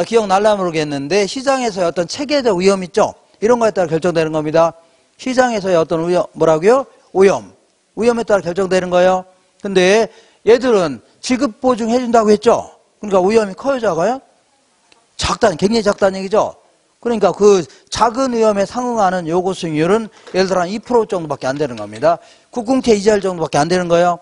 기억날라 모르겠는데 시장에서의 어떤 체계적 위험 있죠. 이런 거에 따라 결정되는 겁니다. 시장에서의 어떤 위험, 뭐라고요? 위험에 따라 결정되는 거예요. 근데 얘들은 지급 보증 해준다고 했죠. 그러니까 위험이 커요, 작아요? 굉장히 작다는 얘기죠. 그러니까 그 작은 위험에 상응하는 요구 수익률은 예를 들어 한 2% 정도밖에 안 되는 겁니다. 국공채 이자율 정도밖에 안 되는 거예요.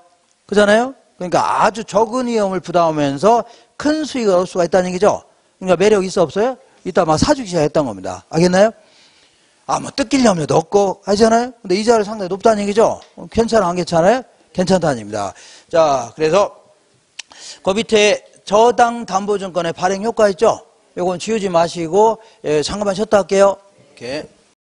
그잖아요? 그러니까 아주 적은 위험을 부담하면서 큰 수익을 얻을 수가 있다는 얘기죠. 그러니까 매력 있어 없어요? 이따 막 사주기 시작했던 겁니다. 알겠나요? 뭐 뜯길 염려도 없고 하잖아요. 근데 이자율 상당히 높다는 얘기죠. 괜찮아 안 괜찮아요? 괜찮다는 얘기입니다. 자, 그래서 그 밑에 저당 담보증권의 발행 효과 있죠. 요건 지우지 마시고, 예, 잠깐만 쉬었다 할게요. 이렇게.